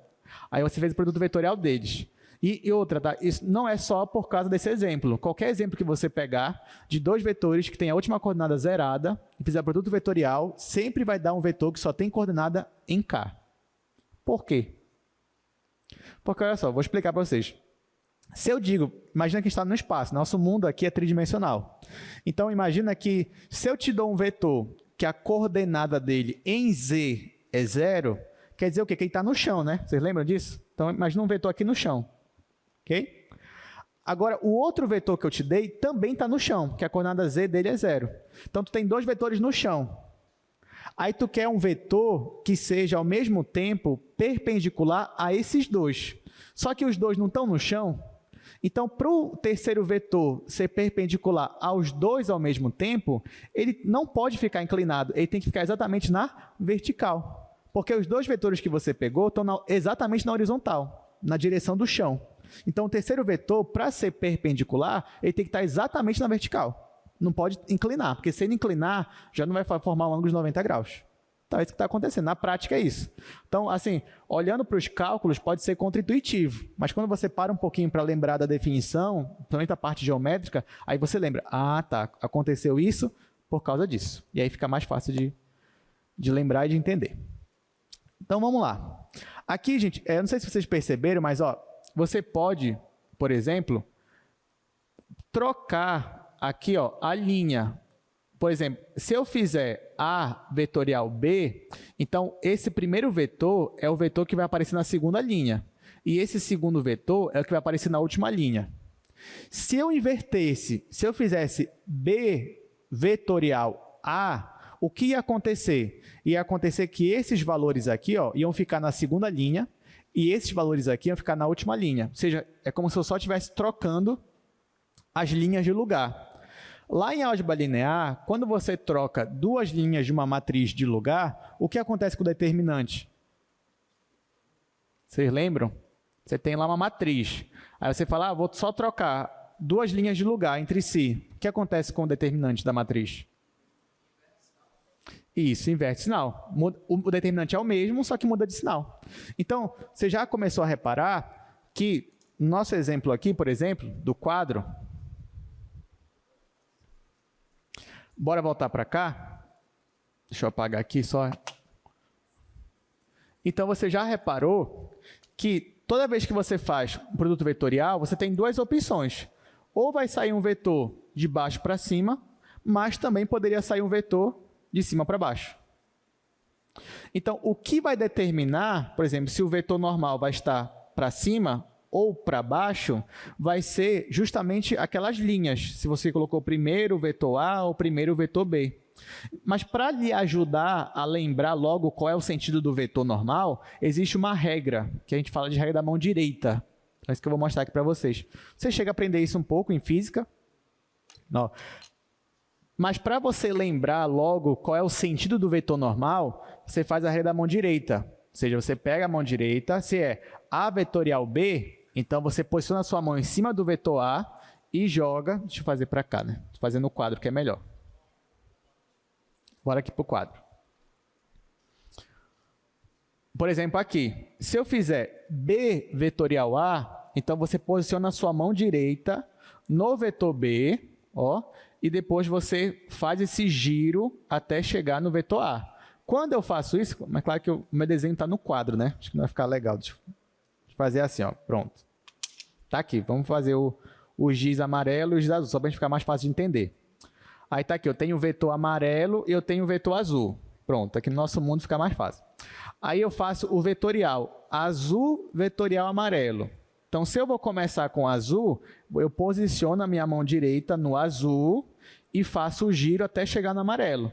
aí você fez o produto vetorial deles. E outra, tá? Isso não é só por causa desse exemplo. Qualquer exemplo que você pegar de dois vetores que tem a última coordenada zerada e fizer o produto vetorial, sempre vai dar um vetor que só tem coordenada em K. Por quê? Porque, olha só, vou explicar para vocês. Se eu digo, imagina que a gente está no espaço, nosso mundo aqui é tridimensional. Então, imagina que se eu te dou um vetor que a coordenada dele em Z é 0, quer dizer o quê? Que ele está no chão, né? Vocês lembram disso? Então, imagina um vetor aqui no chão. Ok? Agora, o outro vetor que eu te dei também está no chão, que a coordenada Z dele é 0. Então, tu tem dois vetores no chão. Aí, tu quer um vetor que seja, ao mesmo tempo, perpendicular a esses dois. Só que os dois não estão no chão. Então, para o terceiro vetor ser perpendicular aos dois ao mesmo tempo, ele não pode ficar inclinado, ele tem que ficar exatamente na vertical. Porque os dois vetores que você pegou estão exatamente na horizontal, na direção do chão. Então, o terceiro vetor, para ser perpendicular, ele tem que estar exatamente na vertical. Não pode inclinar, porque se ele inclinar, já não vai formar um ângulo de 90 graus. Então, é isso que está acontecendo. Na prática, é isso. Então, assim, olhando para os cálculos, pode ser contra-intuitivo. Mas quando você para um pouquinho para lembrar da definição, principalmente a parte geométrica, aí você lembra, tá, aconteceu isso por causa disso. E aí fica mais fácil de lembrar e de entender. Então, vamos lá. Aqui, gente, eu não sei se vocês perceberam, mas você pode, por exemplo, trocar aqui a linha. Por exemplo, se eu fizer A vetorial B, então esse primeiro vetor é o vetor que vai aparecer na segunda linha. E esse segundo vetor é o que vai aparecer na última linha. Se eu invertesse, se eu fizesse B vetorial A, o que ia acontecer? Ia acontecer que esses valores aqui iam ficar na segunda linha e esses valores aqui iam ficar na última linha. Ou seja, é como se eu só estivesse trocando as linhas de lugar. Lá em álgebra linear, quando você troca duas linhas de uma matriz de lugar, o que acontece com o determinante? Vocês lembram? Você tem lá uma matriz. Aí você fala, vou só trocar duas linhas de lugar entre si. O que acontece com o determinante da matriz? Isso, inverte sinal. O determinante é o mesmo, só que muda de sinal. Então, você já começou a reparar que, no nosso exemplo aqui, por exemplo, do quadro, bora voltar para cá? Deixa eu apagar aqui só. Então, você já reparou que toda vez que você faz um produto vetorial, você tem duas opções. Ou vai sair um vetor de baixo para cima, mas também poderia sair um vetor de cima para baixo. Então, o que vai determinar, por exemplo, se o vetor normal vai estar para cima ou para baixo, vai ser justamente aquelas linhas, se você colocou primeiro o vetor A ou primeiro o vetor B. Mas para lhe ajudar a lembrar logo qual é o sentido do vetor normal, existe uma regra, que a gente fala de regra da mão direita. É isso que eu vou mostrar aqui para vocês. Você chega a aprender isso um pouco em física. Não. Mas para você lembrar logo qual é o sentido do vetor normal, você faz a regra da mão direita. Ou seja, você pega a mão direita, se é A vetorial B, então você posiciona a sua mão em cima do vetor A e joga. Deixa eu fazer para cá, né? Estou fazendo no quadro, que é melhor. Bora aqui para o quadro. Por exemplo, aqui, se eu fizer B vetorial A, então você posiciona a sua mão direita no vetor B, e depois você faz esse giro até chegar no vetor A. Quando eu faço isso, mas claro que o meu desenho está no quadro, né? Acho que não vai ficar legal. Deixa eu fazer assim, pronto. Tá aqui, vamos fazer o giz amarelo e o giz azul, só para a gente ficar mais fácil de entender. Aí tá aqui, eu tenho o vetor amarelo e eu tenho o vetor azul. Pronto, aqui no nosso mundo fica mais fácil. Aí eu faço o vetorial azul, vetorial amarelo. Então, se eu vou começar com azul, eu posiciono a minha mão direita no azul e faço o giro até chegar no amarelo.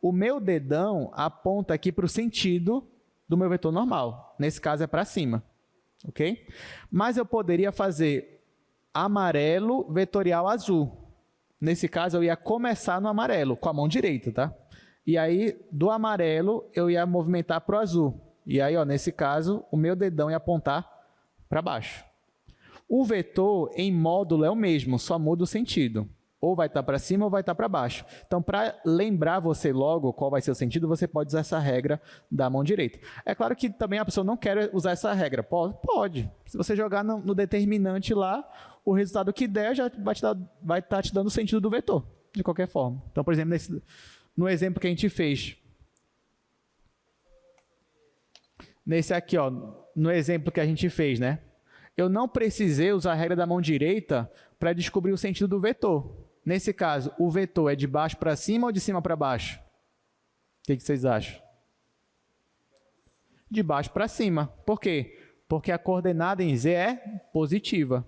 O meu dedão aponta aqui para o sentido do meu vetor normal. Nesse caso é para cima. Ok? Mas eu poderia fazer amarelo, vetorial azul. Nesse caso, eu ia começar no amarelo, com a mão direita, tá? E aí, do amarelo, eu ia movimentar para o azul. E aí, nesse caso, o meu dedão ia apontar para baixo. O vetor em módulo é o mesmo, só muda o sentido. Ou vai estar para cima ou vai estar para baixo. Então, para lembrar você logo qual vai ser o sentido, você pode usar essa regra da mão direita. É claro que também a pessoa não quer usar essa regra. Pode. Se você jogar no determinante lá, o resultado que der já vai estar te dando o sentido do vetor, de qualquer forma. Então, por exemplo, no exemplo que a gente fez, nesse aqui, no exemplo que a gente fez, né? Eu não precisei usar a regra da mão direita para descobrir o sentido do vetor. Nesse caso, o vetor é de baixo para cima ou de cima para baixo? O que vocês acham? De baixo para cima. Por quê? Porque a coordenada em Z é positiva.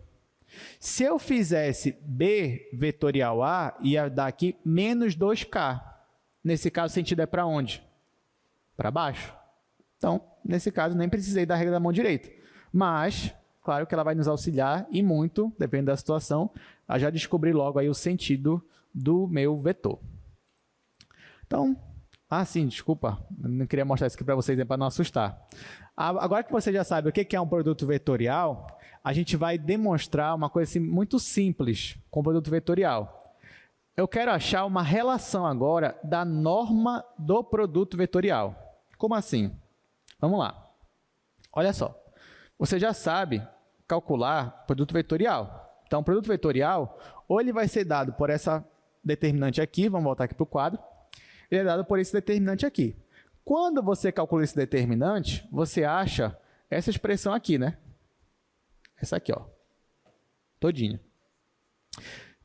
Se eu fizesse B vetorial A, ia dar aqui menos 2K. Nesse caso, o sentido é para onde? Para baixo. Então, nesse caso, nem precisei da regra da mão direita. Mas, claro que ela vai nos auxiliar e muito, dependendo da situação, a já descobrir logo aí o sentido do meu vetor. Então, Ah, sim, desculpa. Eu não queria mostrar isso aqui para vocês, para não assustar. Agora que você já sabe o que é um produto vetorial, a gente vai demonstrar uma coisa assim, muito simples com o produto vetorial. Eu quero achar uma relação agora da norma do produto vetorial. Como assim? Vamos lá. Olha só. Você já sabe calcular produto vetorial. Então, o produto vetorial, ou ele vai ser dado por essa determinante aqui, vamos voltar aqui para o quadro, ele é dado por esse determinante aqui. Quando você calcula esse determinante, você acha essa expressão aqui, né? Essa aqui, ó. Todinha.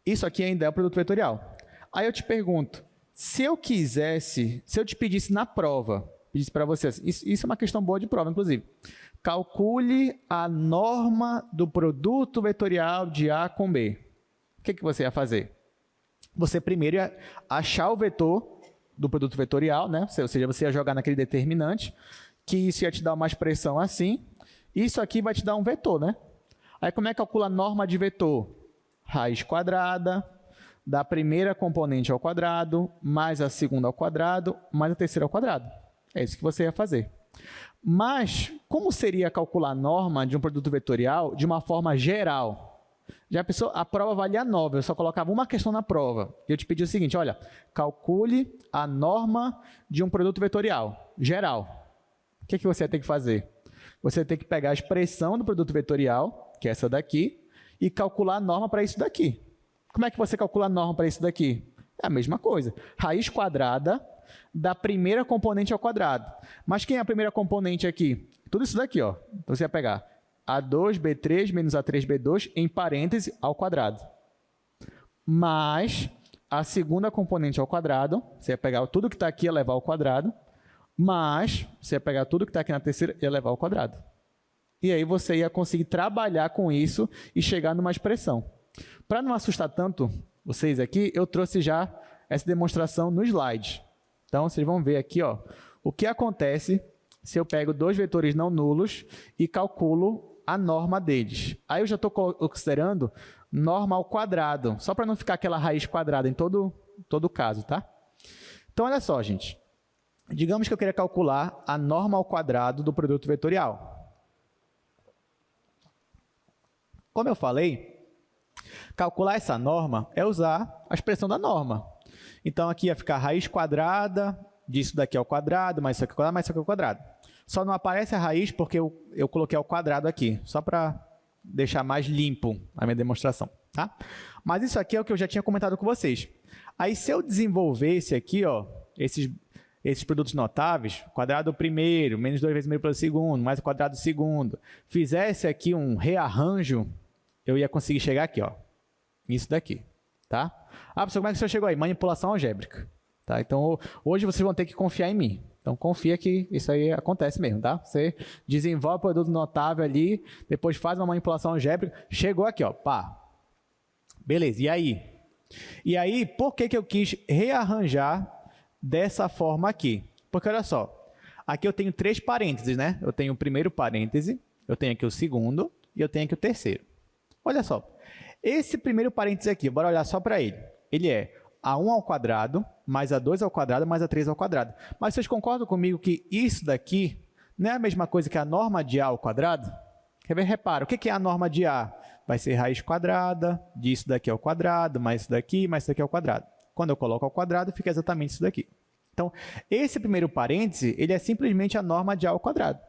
Isso aqui ainda é o produto vetorial. Aí eu te pergunto, se eu te pedisse na prova, pedisse para você, isso é uma questão boa de prova, inclusive, calcule a norma do produto vetorial de A com B. O que você ia fazer? Você primeiro ia achar o vetor do produto vetorial, né? Ou seja, você ia jogar naquele determinante, que isso ia te dar uma expressão assim, isso aqui vai te dar um vetor, né? Aí como é que calcula a norma de vetor? Raiz quadrada da primeira componente ao quadrado, mais a segunda ao quadrado, mais a terceira ao quadrado. É isso que você ia fazer. Mas, como seria calcular a norma de um produto vetorial de uma forma geral? Já pensou? A prova valia 9, eu só colocava uma questão na prova. E eu te pedi o seguinte, olha, calcule a norma de um produto vetorial, geral. O que você vai ter que fazer? Você tem que pegar a expressão do produto vetorial, que é essa daqui, e calcular a norma para isso daqui. Como é que você calcula a norma para isso daqui? É a mesma coisa. Raiz quadrada da primeira componente ao quadrado. Mas quem é a primeira componente aqui? Tudo isso daqui, ó. Então você vai pegar A2B3 menos A3B2 em parêntese ao quadrado. Mais a segunda componente ao quadrado, você vai pegar tudo que está aqui e levar ao quadrado, mais você vai pegar tudo que está aqui na terceira e levar ao quadrado. E aí você ia conseguir trabalhar com isso e chegar numa expressão. Para não assustar tanto vocês aqui, eu trouxe já essa demonstração no slide. Então, vocês vão ver aqui, ó, o que acontece se eu pego dois vetores não nulos e calculo a norma deles. Aí eu já estou considerando norma ao quadrado, só para não ficar aquela raiz quadrada em todo o caso, tá? Então, olha só, gente. Digamos que eu queria calcular a norma ao quadrado do produto vetorial. Como eu falei, calcular essa norma é usar a expressão da norma. Então, aqui ia ficar raiz quadrada disso daqui ao quadrado, mais isso aqui ao quadrado, mais isso aqui ao quadrado. Só não aparece a raiz porque eu coloquei ao quadrado aqui, só para deixar mais limpo a minha demonstração, tá? Mas isso aqui é o que eu já tinha comentado com vocês. Aí, se eu desenvolvesse aqui, ó, esses produtos notáveis, quadrado primeiro, menos 2 vezes meio pelo segundo, mais o quadrado segundo, fizesse aqui um rearranjo, eu ia conseguir chegar aqui, ó, nisso daqui, tá? Ah, professor, como é que o senhor chegou aí? Manipulação algébrica, tá? Então, hoje vocês vão ter que confiar em mim. Então, confia que isso aí acontece mesmo, tá? Você desenvolve o produto notável ali, depois faz uma manipulação algébrica, chegou aqui, ó, pá. Beleza, e aí? E aí, por que eu quis rearranjar dessa forma aqui? Porque, olha só, aqui eu tenho 3 parênteses, né? Eu tenho o primeiro parêntese, eu tenho aqui o segundo e eu tenho aqui o terceiro. Olha só, esse primeiro parêntese aqui, bora olhar só para ele. Ele é A1 ao quadrado, mais A2 ao quadrado, mais A3 ao quadrado. Mas vocês concordam comigo que isso daqui não é a mesma coisa que a norma de A ao quadrado? Quer ver? Repara, o que é a norma de A? Vai ser raiz quadrada, disso daqui ao quadrado, mais isso daqui, mais isso daqui ao quadrado. Quando eu coloco ao quadrado, fica exatamente isso daqui. Então, esse primeiro parêntese, ele é simplesmente a norma de A ao quadrado.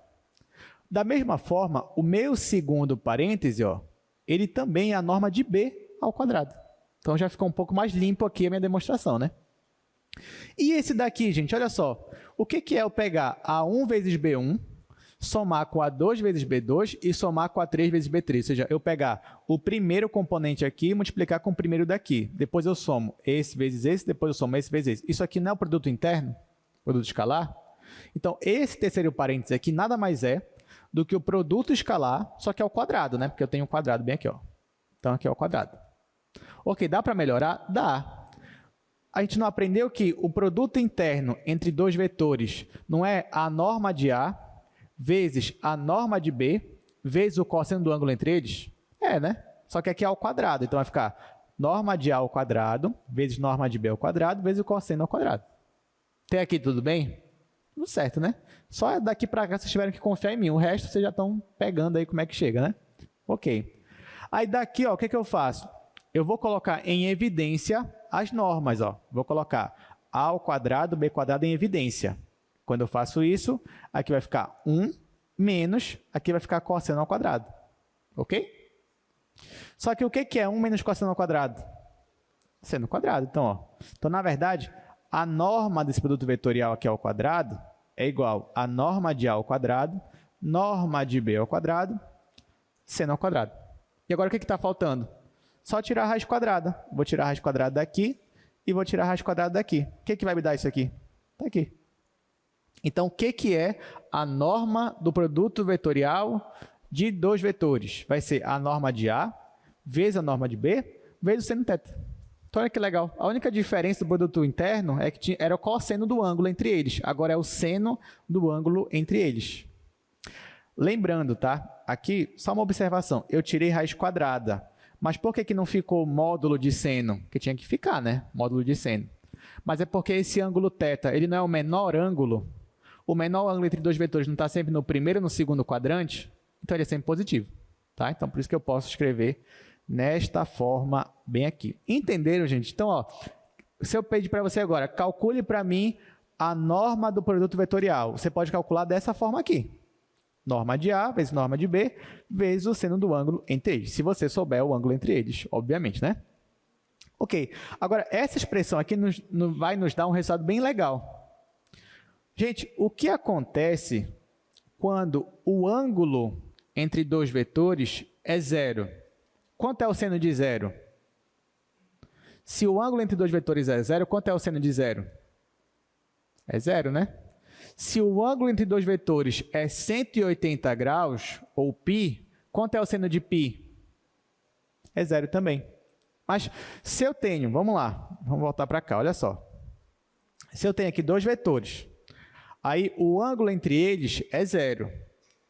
Da mesma forma, o meu segundo parêntese, ó, ele também é a norma de B ao quadrado. Então, já ficou um pouco mais limpo aqui a minha demonstração, né? E esse daqui, gente, olha só. O que é eu pegar A1 vezes B1, somar com A2 vezes B2 e somar com A3 vezes B3? Ou seja, eu pegar o primeiro componente aqui e multiplicar com o primeiro daqui. Depois eu somo esse vezes esse, depois eu somo esse vezes esse. Isso aqui não é o produto interno? Produto escalar? Então, esse terceiro parênteses aqui nada mais é do que o produto escalar, só que é ao quadrado, né? Porque eu tenho um quadrado bem aqui, ó. Então, aqui é o quadrado. Ok, dá para melhorar? Dá. A gente não aprendeu que o produto interno entre dois vetores não é a norma de A vezes a norma de B vezes o cosseno do ângulo entre eles? É, né? Só que aqui é ao quadrado. Então, vai ficar norma de A ao quadrado vezes norma de B ao quadrado vezes o cosseno ao quadrado. Até aqui tudo bem? Tudo certo, né? Só daqui para cá vocês tiveram que confiar em mim. O resto vocês já estão pegando aí como é que chega, né? Ok. Aí daqui, ó, o que eu faço? Eu vou colocar em evidência as normas, ó. Vou colocar a ao quadrado, b quadrado em evidência. Quando eu faço isso, aqui vai ficar 1 menos, aqui vai ficar cosseno ao quadrado. Ok? Só que o que é 1 menos cosseno ao quadrado? Seno ao quadrado. Então, ó. Então, na verdade, a norma desse produto vetorial aqui ao quadrado é igual a norma de a ao quadrado, norma de b ao quadrado, seno ao quadrado. E agora o que está faltando? Só tirar a raiz quadrada. Vou tirar a raiz quadrada daqui e vou tirar a raiz quadrada daqui. O que vai me dar isso aqui? Está aqui. Então, o que é a norma do produto vetorial de dois vetores? Vai ser a norma de A vezes a norma de B vezes o seno θ. Então, olha que legal. A única diferença do produto interno é que era o cosseno do ângulo entre eles. Agora é o seno do ângulo entre eles. Lembrando, tá? Aqui, só uma observação. Eu tirei raiz quadrada. Mas por que não ficou módulo de seno? Que tinha que ficar, né? Módulo de seno. Mas é porque esse ângulo θ, ele não é o menor ângulo. O menor ângulo entre dois vetores não está sempre no primeiro e no segundo quadrante. Então, ele é sempre positivo. Tá? Então, por isso que eu posso escrever nesta forma bem aqui. Entenderam, gente? Então, ó, se eu pedir para você agora, calcule para mim a norma do produto vetorial. Você pode calcular dessa forma aqui. Norma de A vezes norma de B vezes o seno do ângulo entre eles. Se você souber o ângulo entre eles, obviamente, né? Ok. Agora, essa expressão aqui vai nos dar um resultado bem legal. Gente, o que acontece quando o ângulo entre dois vetores é zero? Quanto é o seno de zero? Se o ângulo entre dois vetores é zero, quanto é o seno de zero? É zero, né? Se o ângulo entre dois vetores é 180 graus, ou π, quanto é o seno de π? É zero também. Mas se eu tenho, vamos lá, vamos voltar para cá, olha só. Se eu tenho aqui dois vetores, aí o ângulo entre eles é zero.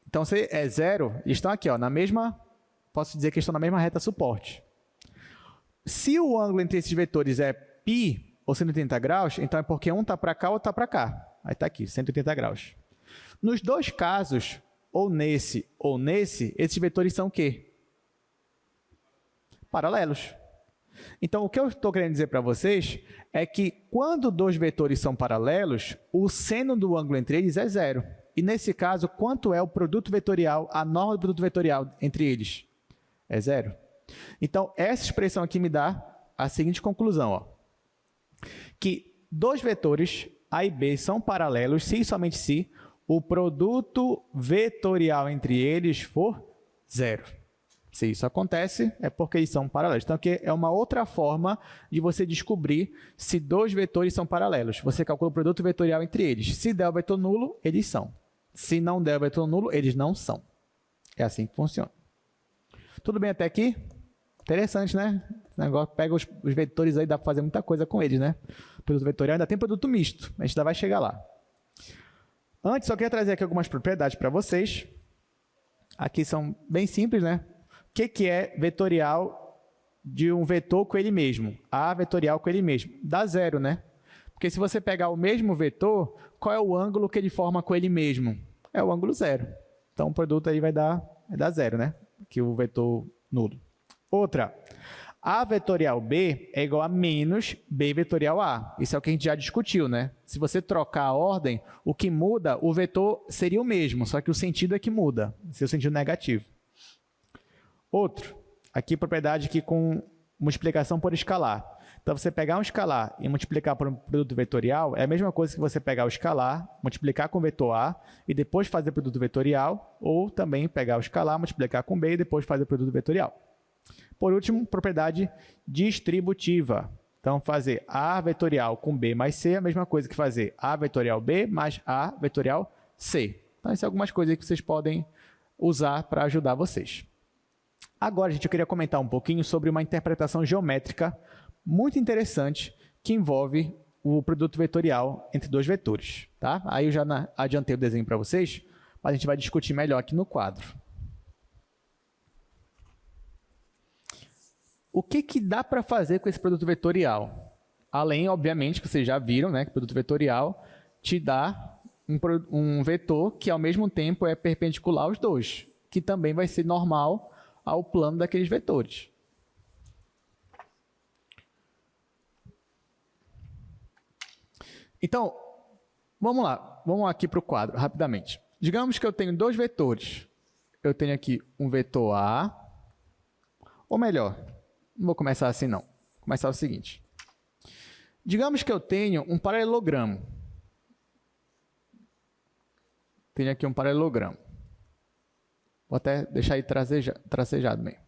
Então, se é zero, eles estão aqui, ó, na mesma, posso dizer que estão na mesma reta suporte. Se o ângulo entre esses vetores é π, ou 180 graus, então é porque um está para cá ou está para cá. Aí está aqui, 180 graus. Nos dois casos, ou nesse, esses vetores são o quê? Paralelos. Então, o que eu estou querendo dizer para vocês é que quando dois vetores são paralelos, o seno do ângulo entre eles é zero. E nesse caso, quanto é o produto vetorial, a norma do produto vetorial entre eles? É zero. Então, essa expressão aqui me dá a seguinte conclusão, ó, que dois vetores A e B são paralelos se e somente se o produto vetorial entre eles for zero. Se isso acontece, é porque eles são paralelos. Então, aqui é uma outra forma de você descobrir se dois vetores são paralelos. Você calcula o produto vetorial entre eles. Se der o vetor nulo, eles são. Se não der o vetor nulo, eles não são. É assim que funciona. Tudo bem até aqui? Interessante, né? Esse negócio pega os vetores aí, dá para fazer muita coisa com eles, né? Produto vetorial ainda tem produto misto. A gente ainda vai chegar lá. Antes, só queria trazer aqui algumas propriedades para vocês. Aqui são bem simples, né? O que é vetorial de um vetor com ele mesmo? A vetorial com ele mesmo. Dá zero, né? Porque se você pegar o mesmo vetor, qual é o ângulo que ele forma com ele mesmo? É o ângulo zero. Então, o produto aí vai dar zero, né? Que o vetor nulo. Outra, A vetorial B é igual a menos B vetorial A. Isso é o que a gente já discutiu, né? Se você trocar a ordem, o que muda, o vetor seria o mesmo, só que o sentido é que muda, seu sentido negativo. Outro, aqui propriedade aqui com multiplicação por escalar. Então, você pegar um escalar e multiplicar por um produto vetorial é a mesma coisa que você pegar o escalar, multiplicar com o vetor A e depois fazer o produto vetorial, ou também pegar o escalar, multiplicar com B e depois fazer o produto vetorial. Por último, propriedade distributiva. Então, fazer A vetorial com B mais C é a mesma coisa que fazer A vetorial B mais A vetorial C. Então, essas são algumas coisas que vocês podem usar para ajudar vocês. Agora, gente, eu queria comentar um pouquinho sobre uma interpretação geométrica muito interessante que envolve o produto vetorial entre dois vetores. Tá? Aí eu já adiantei o desenho para vocês, mas a gente vai discutir melhor aqui no quadro. O que dá para fazer com esse produto vetorial? Além, obviamente, que vocês já viram, né, que o produto vetorial te dá um vetor que, ao mesmo tempo, é perpendicular aos dois, que também vai ser normal ao plano daqueles vetores. Então, vamos lá. Vamos aqui para o quadro, rapidamente. Digamos que eu tenho dois vetores. Eu tenho aqui um vetor A, ou melhor, não vou começar assim não. Vou começar o seguinte. Digamos que eu tenho um paralelogramo. Tenho aqui um paralelogramo. Vou até deixar aí tracejado mesmo.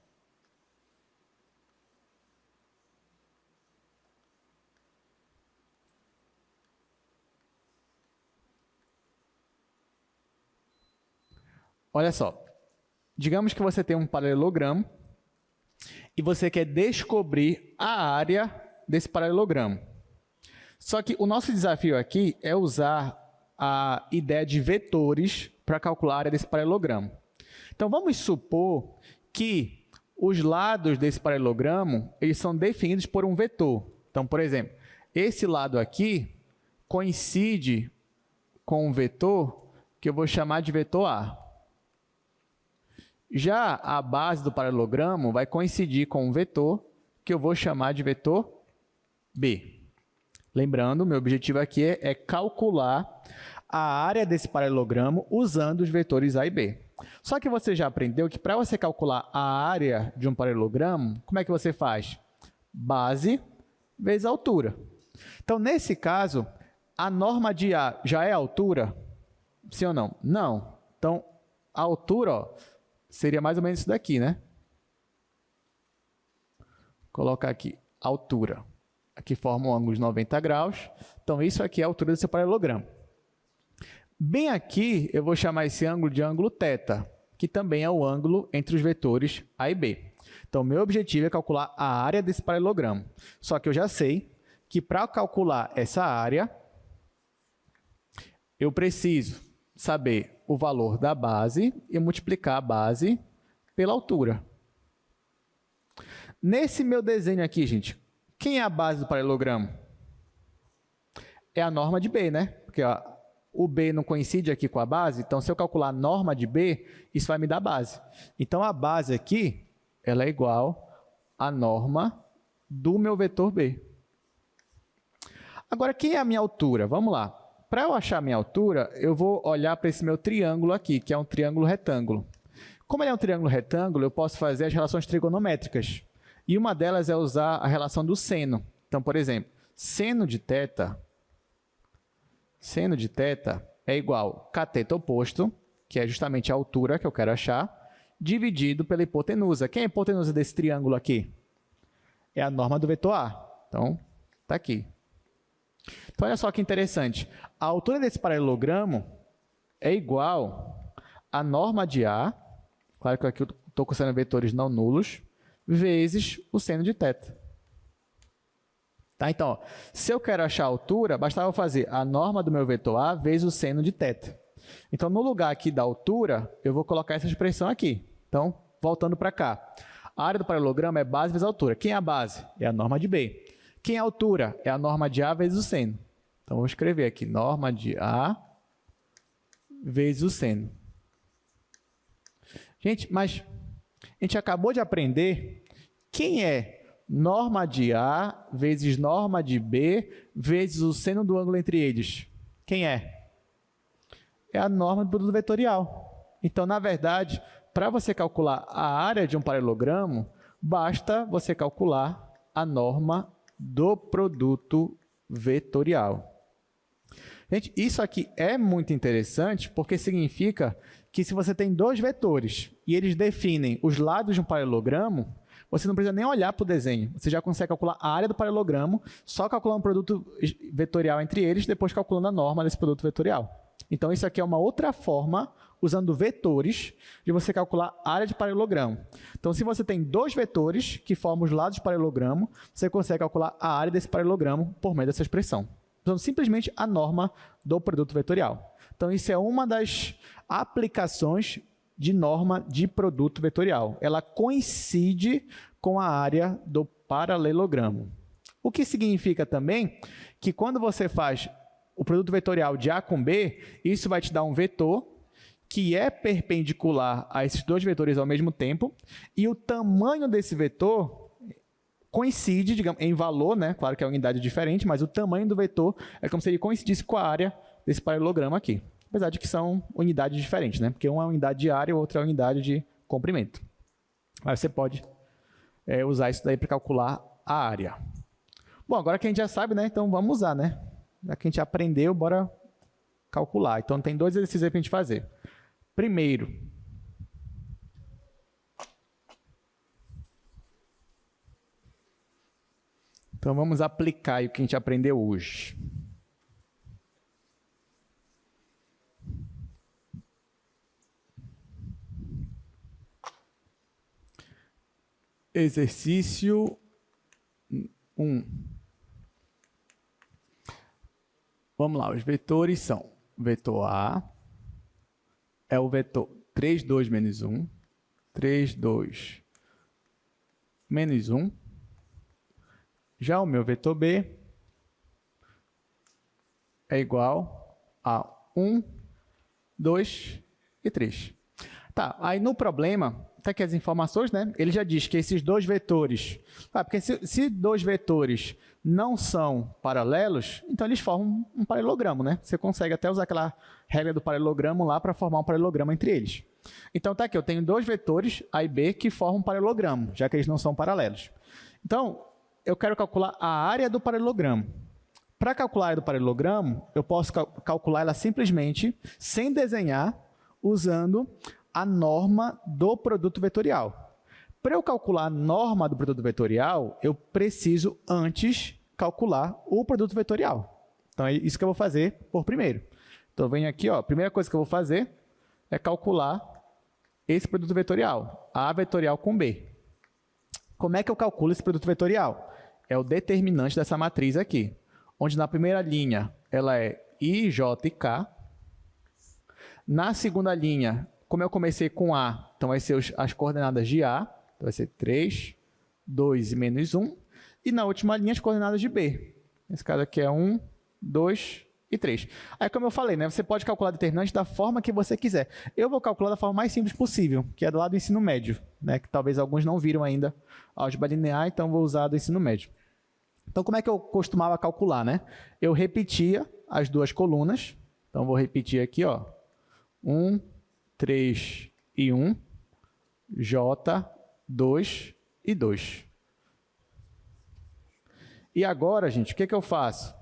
Olha só. Digamos que você tem um paralelogramo e você quer descobrir a área desse paralelogramo. Só que o nosso desafio aqui é usar a ideia de vetores para calcular a área desse paralelogramo. Então, vamos supor que os lados desse paralelogramo eles são definidos por um vetor. Então, por exemplo, esse lado aqui coincide com um vetor que eu vou chamar de vetor A. Já a base do paralelogramo vai coincidir com um vetor que eu vou chamar de vetor B. Lembrando, meu objetivo aqui é calcular a área desse paralelogramo usando os vetores A e B. Só que você já aprendeu que para você calcular a área de um paralelogramo, como é que você faz? Base vezes altura. Então, nesse caso, a norma de A já é a altura? Sim ou não? Não. Então, a altura, ó, seria mais ou menos isso daqui, né? Vou colocar aqui, altura. Aqui forma um ângulo de 90 graus. Então, isso aqui é a altura desse paralelogramo. Bem aqui, eu vou chamar esse ângulo de ângulo θ, que também é o ângulo entre os vetores A e B. Então, meu objetivo é calcular a área desse paralelogramo. Só que eu já sei que para calcular essa área, eu preciso saber o valor da base e multiplicar a base pela altura. Nesse meu desenho aqui, gente, quem é a base do paralelogramo? É a norma de B, né? Porque ó, o B não coincide aqui com a base, então se eu calcular a norma de B, isso vai me dar a base. Então a base aqui, ela é igual à norma do meu vetor B. Agora, quem é a minha altura? Vamos lá. Para eu achar a minha altura, eu vou olhar para esse meu triângulo aqui, que é um triângulo retângulo. Como ele é um triângulo retângulo, eu posso fazer as relações trigonométricas. E uma delas é usar a relação do seno. Então, por exemplo, seno de θ é igual a cateto oposto, que é justamente a altura que eu quero achar, dividido pela hipotenusa. Quem é a hipotenusa desse triângulo aqui? É a norma do vetor A. Então, está aqui. Então, olha só que interessante. A altura desse paralelogramo é igual à norma de A, claro que aqui eu estou considerando vetores não nulos, vezes o seno de θ. Tá? Então, ó, se eu quero achar a altura, bastava eu fazer a norma do meu vetor A vezes o seno de θ. Então, no lugar aqui da altura, eu vou colocar essa expressão aqui. Então, voltando para cá. A área do paralelogramo é base vezes altura. Quem é a base? É a norma de B. Quem é a altura? É a norma de A vezes o seno. Então, vou escrever aqui, norma de A vezes o seno. Gente, mas a gente acabou de aprender quem é norma de A vezes norma de B vezes o seno do ângulo entre eles. Quem é? É a norma do produto vetorial. Então, na verdade, para você calcular a área de um paralelogramo, basta você calcular a norma do produto vetorial. Gente, isso aqui é muito interessante porque significa que se você tem dois vetores e eles definem os lados de um paralelogramo, você não precisa nem olhar para o desenho. Você já consegue calcular a área do paralelogramo só calculando o produto vetorial entre eles, depois calculando a norma desse produto vetorial. Então, isso aqui é uma outra forma, usando vetores, de você calcular a área de paralelogramo. Então, se você tem dois vetores que formam os lados do paralelogramo, você consegue calcular a área desse paralelogramo por meio dessa expressão. Usando simplesmente a norma do produto vetorial. Então, isso é uma das aplicações de norma de produto vetorial. Ela coincide com a área do paralelogramo. O que significa também que quando você faz o produto vetorial de A com B, isso vai te dar um vetor que é perpendicular a esses dois vetores ao mesmo tempo, e o tamanho desse vetor coincide, digamos, em valor, né? Claro que é uma unidade diferente, mas o tamanho do vetor é como se ele coincidisse com a área desse paralelogramo aqui. Apesar de que são unidades diferentes, né? Porque uma é unidade de área e a outra é unidade de comprimento. Mas você pode usar isso daí para calcular a área. Bom, agora que a gente já sabe, né? Então vamos usar, né? Já que a gente aprendeu, bora calcular. Então tem dois exercícios aí para a gente fazer. Primeiro, então vamos aplicar o que a gente aprendeu hoje. Exercício 1. Vamos lá, os vetores são o vetor A, é o vetor 3, 2, menos 1, 3, 2, menos 1. Já o meu vetor B é igual a 1, 2 e 3. Tá, aí no problema, tá aqui as informações, né? Ele já diz que esses dois vetores... porque se dois vetores não são paralelos, então eles formam um paralelogramo, né? Você consegue até usar aquela regra do paralelogramo lá para formar um paralelogramo entre eles. Então tá aqui, eu tenho dois vetores, A e B, que formam um paralelogramo, já que eles não são paralelos. Então, eu quero calcular a área do paralelogramo. Para calcular a área do paralelogramo, eu posso calcular ela simplesmente sem desenhar, usando a norma do produto vetorial. Para eu calcular a norma do produto vetorial, eu preciso antes calcular o produto vetorial. Então é isso que eu vou fazer por primeiro. Então eu venho aqui, ó, a primeira coisa que eu vou fazer é calcular esse produto vetorial, A vetorial com B. Como é que eu calculo esse produto vetorial? É o determinante dessa matriz aqui, onde na primeira linha ela é I, J e K. Na segunda linha, como eu comecei com A, então vai ser as coordenadas de A, então vai ser 3, 2 e menos 1. E na última linha, as coordenadas de B. Nesse caso aqui é 1, 2 e 3. Aí, como eu falei, né, você pode calcular determinante da forma que você quiser. Eu vou calcular da forma mais simples possível, que é do lado do ensino médio, né, que talvez alguns não viram ainda a álgebra linear, então vou usar do ensino médio. Então, como é que eu costumava calcular, né? Eu repetia as duas colunas. Então, vou repetir aqui, ó, 1, 3 e 1, J, 2 e 2. E agora, gente, o que eu faço?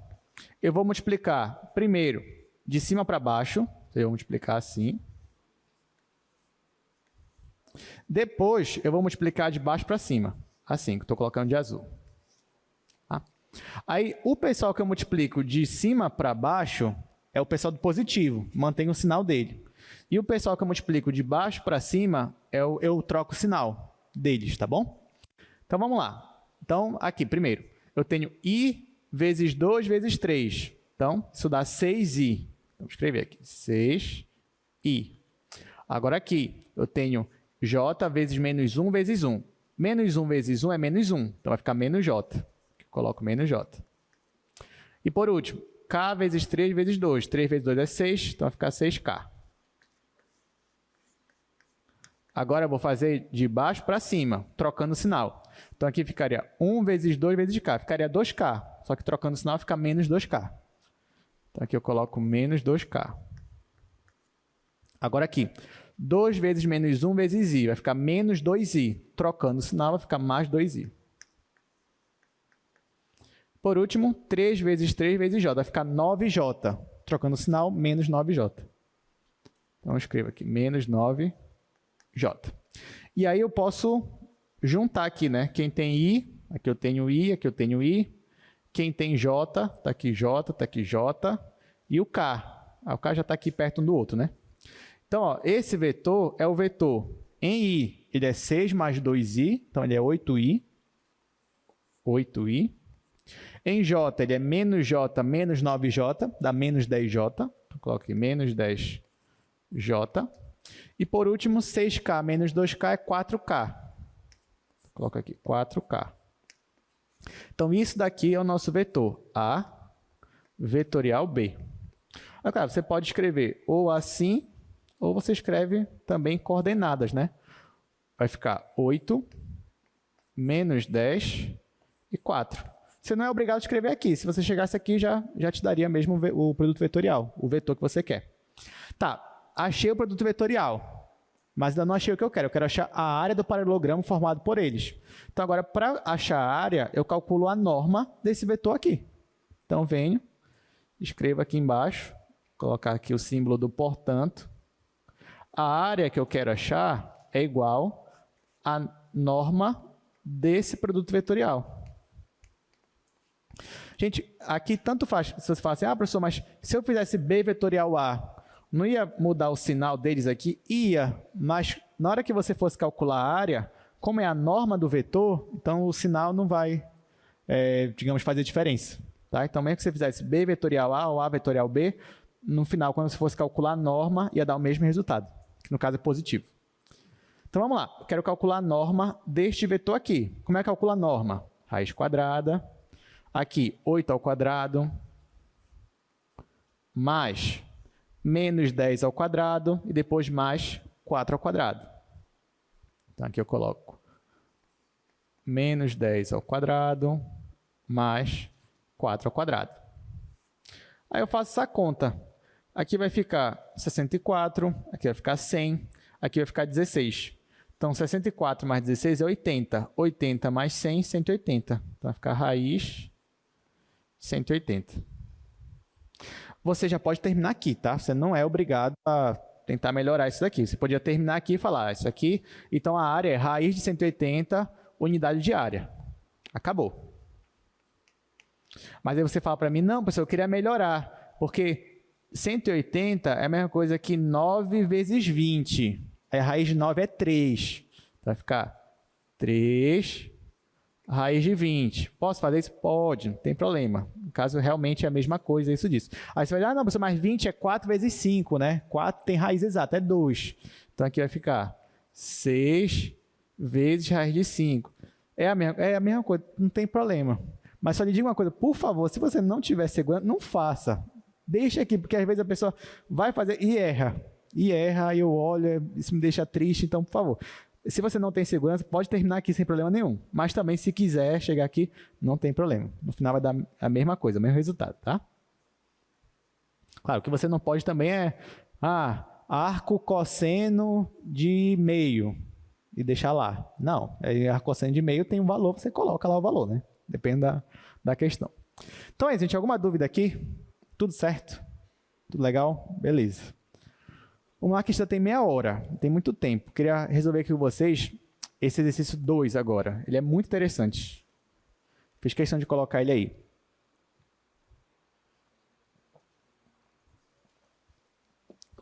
Eu vou multiplicar primeiro de cima para baixo, eu vou multiplicar assim. Depois, eu vou multiplicar de baixo para cima, assim, que estou colocando de azul. Tá? Aí, o pessoal que eu multiplico de cima para baixo é o pessoal do positivo, mantém o sinal dele. E o pessoal que eu multiplico de baixo para cima, eu troco o sinal deles, tá bom? Então, vamos lá. Então, aqui, primeiro, eu tenho I vezes 2 vezes 3. Então, isso dá 6I. Então, vou escrever aqui, 6I. Agora, aqui, eu tenho J vezes menos 1 vezes 1. Menos 1 vezes 1 é menos 1. Então, vai ficar menos J. Eu coloco menos J. E, por último, K vezes 3 vezes 2. 3 vezes 2 é 6, então vai ficar 6K. Agora eu vou fazer de baixo para cima, trocando o sinal. Então aqui ficaria 1 vezes 2 vezes K, ficaria 2K. Só que trocando o sinal fica menos 2K. Então aqui eu coloco menos 2K. Agora aqui, 2 vezes menos 1 vezes I, vai ficar menos 2I. Trocando o sinal vai ficar mais 2I. Por último, 3 vezes 3 vezes J, vai ficar 9J. Trocando o sinal, menos 9J. Então eu escrevo aqui, menos 9J. E aí eu posso juntar aqui, né? Quem tem I, aqui eu tenho I, aqui eu tenho I. Quem tem J, tá aqui J, tá aqui J. E o K. O K já está aqui perto um do outro, né? Então, ó, esse vetor é o vetor em I, ele é 6 mais 2I, então ele é 8I. 8I. Em J, ele é menos J menos 9J, dá menos 10J. Então, coloco aqui menos 10J. E por último, 6K menos 2K é 4K. Coloco aqui 4K. Então, isso daqui é o nosso vetor A vetorial B. Agora, claro, você pode escrever ou assim, ou você escreve também coordenadas, né? Vai ficar 8, menos 10 e 4. Você não é obrigado a escrever aqui. Se você chegasse aqui, já te daria mesmo o produto vetorial, o vetor que você quer. Tá, achei o produto vetorial, mas ainda não achei o que eu quero. Eu quero achar a área do paralelogramo formado por eles. Então, agora, para achar a área, eu calculo a norma desse vetor aqui. Então, venho, escrevo aqui embaixo, colocar aqui o símbolo do portanto. A área que eu quero achar é igual à norma desse produto vetorial. Gente, aqui tanto faz, se você fala assim, professor, mas se eu fizesse B vetorial A, não ia mudar o sinal deles aqui? Ia, mas na hora que você fosse calcular a área, como é a norma do vetor, então o sinal não vai, digamos, fazer diferença. Tá? Então, mesmo que você fizesse B vetorial A ou A vetorial B, no final, quando você fosse calcular a norma, ia dar o mesmo resultado, que no caso é positivo. Então, vamos lá. Eu quero calcular a norma deste vetor aqui. Como é que calcula a norma? Raiz quadrada. Aqui, 8 ao quadrado, mais menos 10 ao quadrado, e depois mais 4 ao quadrado. Então, aqui eu coloco menos 10 ao quadrado, mais 4 ao quadrado. Aí eu faço essa conta. Aqui vai ficar 64, aqui vai ficar 100, aqui vai ficar 16. Então, 64 mais 16 é 80. 80 mais 100, 180. Então, vai ficar raiz 180. Você já pode terminar aqui, tá? Você não é obrigado a tentar melhorar isso daqui. Você podia terminar aqui e falar, isso aqui, então a área é raiz de 180, unidade de área. Acabou. Mas aí você fala para mim, não, professor, eu queria melhorar, porque 180 é a mesma coisa que 9 vezes 20. Aí a raiz de 9 é 3. Vai ficar 3 raiz de 20. Posso fazer isso? Pode, não tem problema. No caso, realmente é a mesma coisa, isso disso. Aí você vai dizer, não, professor, mas 20 é 4 vezes 5, né? 4 tem raiz exata, é 2. Então, aqui vai ficar 6 vezes raiz de 5. É a mesma coisa, não tem problema. Mas só lhe digo uma coisa, por favor, se você não tiver segurança, não faça. Deixa aqui, porque às vezes a pessoa vai fazer e erra. E erra, e eu olho, isso me deixa triste, então, por favor. Se você não tem segurança, pode terminar aqui sem problema nenhum. Mas também, se quiser chegar aqui, não tem problema. No final vai dar a mesma coisa, o mesmo resultado, tá? Claro, o que você não pode também é arco cosseno de meio e deixar lá. Não, arco cosseno de meio tem um valor, você coloca lá o valor, né? Depende da questão. Então é isso, gente. Alguma dúvida aqui? Tudo certo? Tudo legal? Beleza. Vamos lá que já tem meia hora, tem muito tempo. Queria resolver aqui com vocês esse exercício 2 agora. Ele é muito interessante. Fiz questão de colocar ele aí.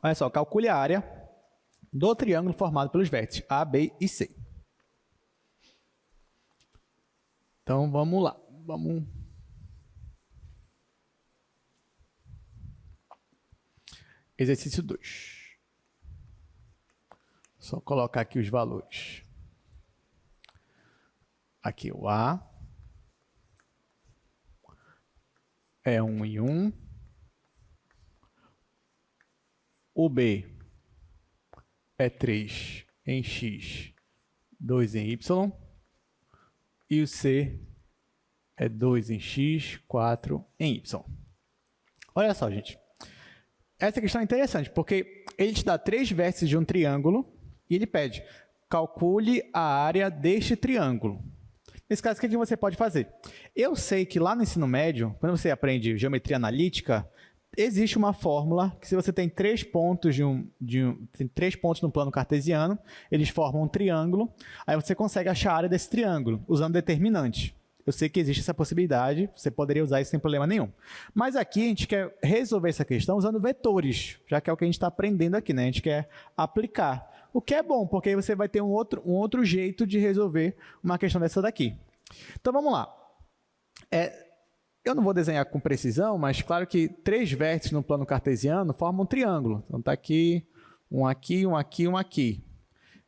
Olha só, calcule a área do triângulo formado pelos vértices A, B e C. Então, vamos lá. Exercício 2. Só colocar aqui os valores. Aqui o A é 1 em 1. O B é 3 em X, 2 em Y. E o C é 2 em X, 4 em Y. Olha só, gente. Essa questão é interessante, porque ele te dá 3 vértices de um triângulo e ele pede, calcule a área deste triângulo. Nesse caso, o que você pode fazer? Eu sei que lá no ensino médio, quando você aprende geometria analítica, existe uma fórmula que se você tem 3 pontos tem 3 pontos no plano cartesiano, eles formam um triângulo, aí você consegue achar a área desse triângulo usando determinante. Eu sei que existe essa possibilidade, você poderia usar isso sem problema nenhum. Mas aqui a gente quer resolver essa questão usando vetores, já que é o que a gente está aprendendo aqui, né? A gente quer aplicar. O que é bom, porque aí você vai ter um outro jeito de resolver uma questão dessa daqui. Então, vamos lá. Eu não vou desenhar com precisão, mas claro que 3 vértices no plano cartesiano formam um triângulo. Então, está aqui, um aqui, um aqui, um aqui.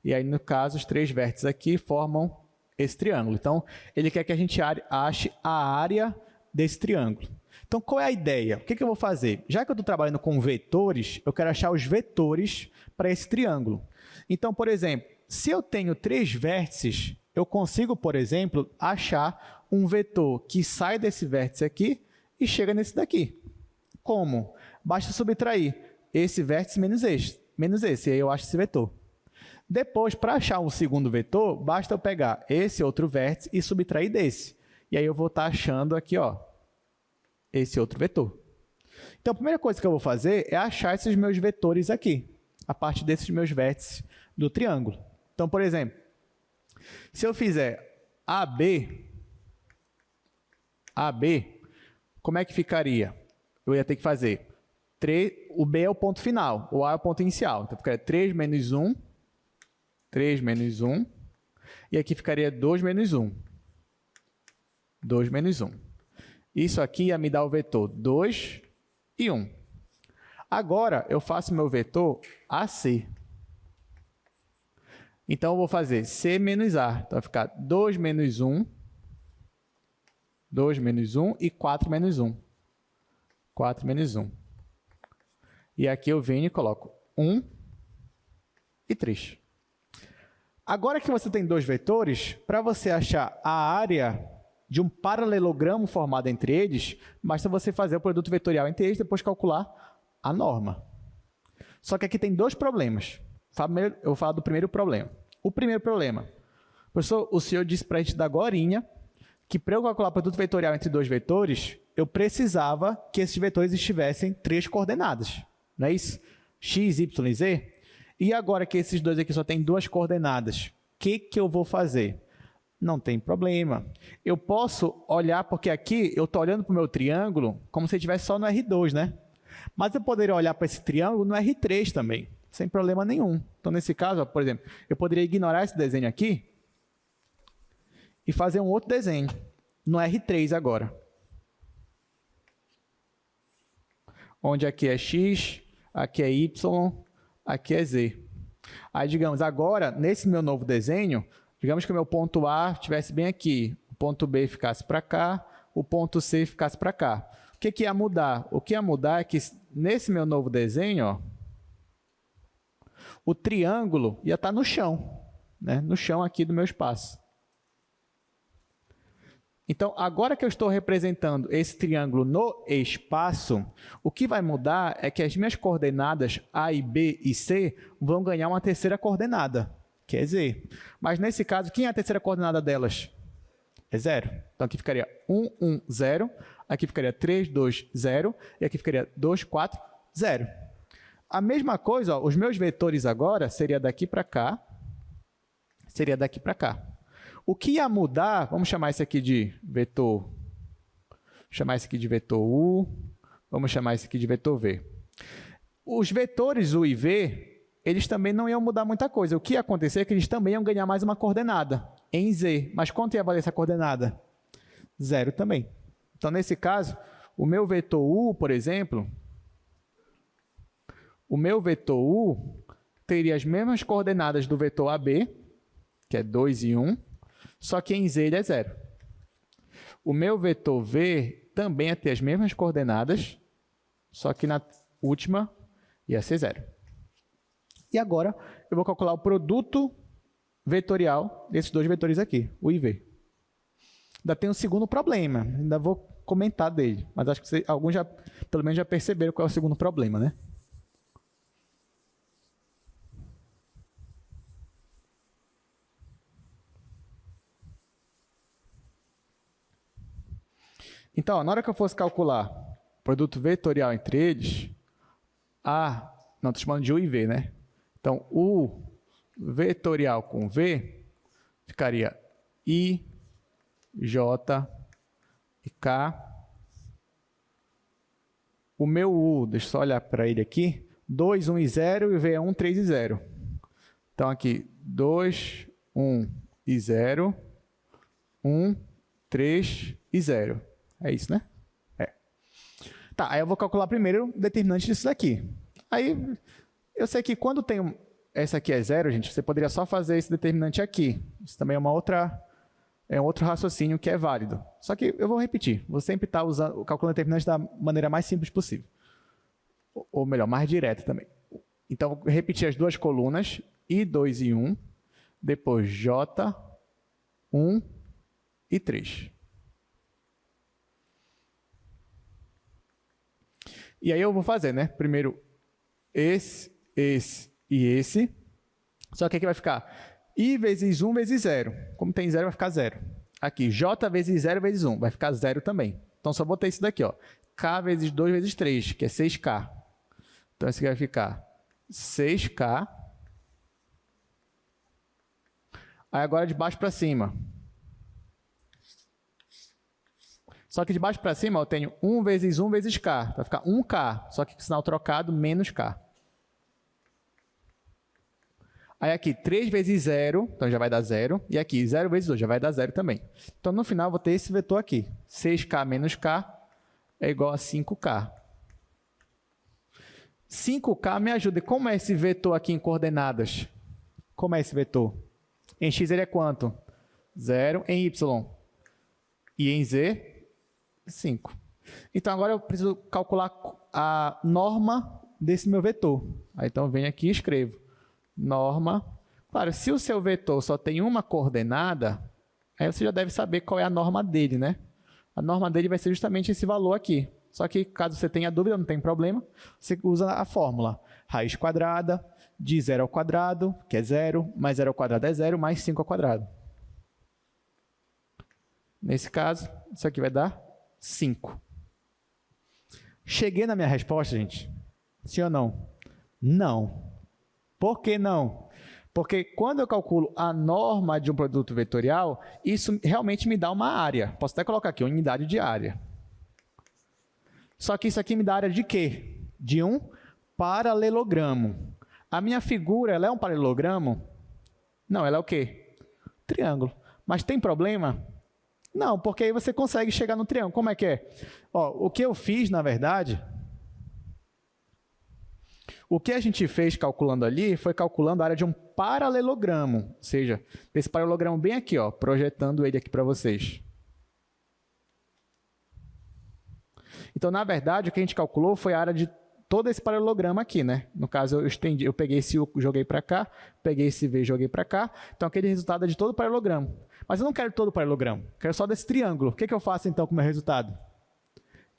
E aí, no caso, os 3 vértices aqui formam esse triângulo. Então, ele quer que a gente ache a área desse triângulo. Então, qual é a ideia? O que eu vou fazer? Já que eu estou trabalhando com vetores, eu quero achar os vetores para esse triângulo. Então, por exemplo, se eu tenho 3 vértices, eu consigo, por exemplo, achar um vetor que sai desse vértice aqui e chega nesse daqui. Como? Basta subtrair esse vértice menos esse, e aí eu acho esse vetor. Depois, para achar um segundo vetor, basta eu pegar esse outro vértice e subtrair desse. E aí eu vou estar achando aqui, ó, esse outro vetor. Então, a primeira coisa que eu vou fazer é achar esses meus vetores aqui, a partir desses meus vértices do triângulo. Então, por exemplo, se eu fizer AB, como é que ficaria? Eu ia ter que fazer o B é o ponto final, o A é o ponto inicial. Então, ficaria 3 menos 1, 3 menos 1, e aqui ficaria 2 menos 1. 2 menos 1. Isso aqui ia me dar o vetor 2 e 1. Agora, eu faço meu vetor AC. Então, eu vou fazer C menos A. Então, vai ficar 2 menos 1, 2 menos 1 e 4 menos 1. 4 menos 1. E aqui eu venho e coloco 1 e 3. Agora que você tem 2 vetores, para você achar a área de um paralelogramo formado entre eles, basta você fazer o produto vetorial entre eles e depois calcular a norma. Só que aqui tem 2 problemas. Eu vou falar do primeiro problema. O primeiro problema. Professor, o senhor disse para a gente da agorinha que para eu calcular o produto vetorial entre 2 vetores, eu precisava que esses vetores estivessem 3 coordenadas. Não é isso? X, Y e Z. E agora que esses dois aqui só têm 2 coordenadas, o que eu vou fazer? Não tem problema. Eu posso olhar, porque aqui eu estou olhando para o meu triângulo como se ele estivesse só no R2, né? Mas eu poderia olhar para esse triângulo no R3 também, sem problema nenhum. Então, nesse caso, ó, por exemplo, eu poderia ignorar esse desenho aqui e fazer um outro desenho no R3 agora. Onde aqui é X, aqui é Y, aqui é Z. Aí, digamos, agora, nesse meu novo desenho, digamos que o meu ponto A estivesse bem aqui, o ponto B ficasse para cá, o ponto C ficasse para cá. O que ia mudar? O que ia mudar é que, nesse meu novo desenho, ó, o triângulo ia estar no chão, né? No chão aqui do meu espaço. Então, agora que eu estou representando esse triângulo no espaço, o que vai mudar é que as minhas coordenadas A e B e C vão ganhar uma terceira coordenada, que é Z. Mas, nesse caso, quem é a terceira coordenada delas? É 0. Então, aqui ficaria 1, 1, 0. Aqui ficaria 3, 2, 0. E aqui ficaria 2, 4, 0. A mesma coisa, ó, os meus vetores agora seria daqui para cá, seria daqui para cá. O que ia mudar, vamos chamar isso aqui de vetor, chamar isso aqui de vetor U, vamos chamar isso aqui de vetor V. Os vetores U e V, eles também não iam mudar muita coisa. O que ia acontecer é que eles também iam ganhar mais uma coordenada, em Z. Mas quanto ia valer essa coordenada? 0 também. Então, nesse caso, o meu vetor U, por exemplo, o meu vetor U teria as mesmas coordenadas do vetor AB, que é 2 e 1, só que em Z ele é 0. O meu vetor V também ia ter as mesmas coordenadas, só que na última ia ser 0. E agora eu vou calcular o produto vetorial desses dois vetores aqui, U e V. Ainda tem um segundo problema, ainda vou comentar dele, mas acho que alguns já, pelo menos, já perceberam qual é o segundo problema, né? Então, na hora que eu fosse calcular o produto vetorial entre eles, não, estou chamando de U e V, né? Então, U vetorial com V ficaria I, J e K. O meu U, deixa eu só olhar para ele aqui, 2, 1 e 0, e V é 1, 3 e 0. Então, aqui, 2, 1 e 0, 1, 3 e 0. É isso, né? É. Tá, aí eu vou calcular primeiro o determinante disso daqui. Aí, eu sei que quando tem essa aqui é 0, gente, você poderia só fazer esse determinante aqui. Isso também é uma outra É um outro raciocínio que é válido. Só que eu vou repetir. Vou sempre estar calculando determinante da maneira mais simples possível. Ou melhor, mais direta também. Então, vou repetir as duas colunas, I2 e 1, depois J, 1 e 3. E aí eu vou fazer, né? Primeiro esse e esse. Só que aqui vai ficar I vezes 1 vezes 0. Como tem 0, vai ficar 0. Aqui, J vezes 0 vezes 1, vai ficar 0 também. Então, só botei isso daqui, ó. K vezes 2 vezes 3, que é 6K. Então, esse aqui vai ficar 6K. Aí, agora, de baixo para cima. Só que de baixo para cima eu tenho 1 vezes 1 vezes K. Vai ficar 1K, só que com sinal trocado, menos K. Aí aqui, 3 vezes 0, então já vai dar 0. E aqui, 0 vezes 2, já vai dar 0 também. Então, no final, eu vou ter esse vetor aqui. 6K menos K é igual a 5K. 5K me ajuda. Como é esse vetor aqui em coordenadas? Como é esse vetor? Em X ele é quanto? 0. Em Y? E em Z? 5. Então, agora eu preciso calcular a norma desse meu vetor. Aí, então, eu venho aqui e escrevo. Norma. Claro, se o seu vetor só tem uma coordenada, aí você já deve saber qual é a norma dele, né? A norma dele vai ser justamente esse valor aqui. Só que, caso você tenha dúvida, não tem problema, você usa a fórmula. Raiz quadrada de 0 ao quadrado, que é 0, mais 0 ao quadrado é 0, mais 5 ao quadrado. Nesse caso, isso aqui vai dar 5. Cheguei na minha resposta, gente? Sim ou não? Não. Por que não? Porque quando eu calculo a norma de um produto vetorial, isso realmente me dá uma área. Posso até colocar aqui, unidade de área. Só que isso aqui me dá área de quê? De um paralelogramo. A minha figura, ela é um paralelogramo? Não, ela é o quê? Triângulo. Mas tem problema? Não, porque aí você consegue chegar no triângulo. Como é que é? Ó, o que eu fiz, na verdade... O que a gente fez calculando ali foi calculando a área de um paralelogramo, ou seja, desse paralelogramo bem aqui, ó, projetando ele aqui para vocês. Então, na verdade, o que a gente calculou foi a área de todo esse paralelogramo aqui, né? No caso, eu peguei esse U, joguei para cá, peguei esse V, joguei para cá. Então, aquele resultado é de todo o paralelogramo. Mas eu não quero todo o paralelogramo, quero só desse triângulo. O que eu faço, então, com o meu resultado?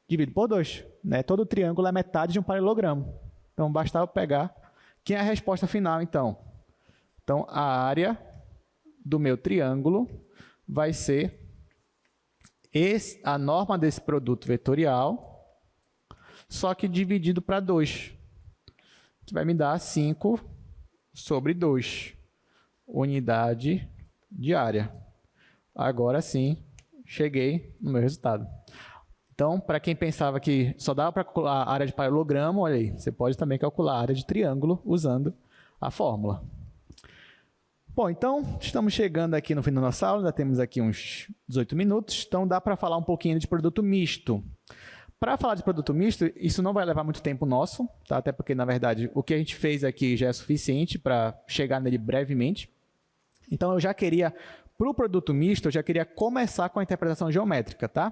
Divido por 2, né? Todo triângulo é metade de um paralelogramo. Então, bastava pegar. Quem é a resposta final, então? Então, a área do meu triângulo vai ser a norma desse produto vetorial, só que dividido para 2. Que vai me dar 5 sobre 2. Unidade de área. Agora sim, cheguei no meu resultado. Então, para quem pensava que só dava para calcular a área de paralelogramo, olha aí, você pode também calcular a área de triângulo usando a fórmula. Bom, então, estamos chegando aqui no fim da nossa aula, ainda temos aqui uns 18 minutos, então dá para falar um pouquinho de produto misto. Para falar de produto misto, isso não vai levar muito tempo nosso, tá? Até porque, na verdade, o que a gente fez aqui já é suficiente para chegar nele brevemente. Então, eu já queria, para o produto misto, eu já queria começar com a interpretação geométrica, tá?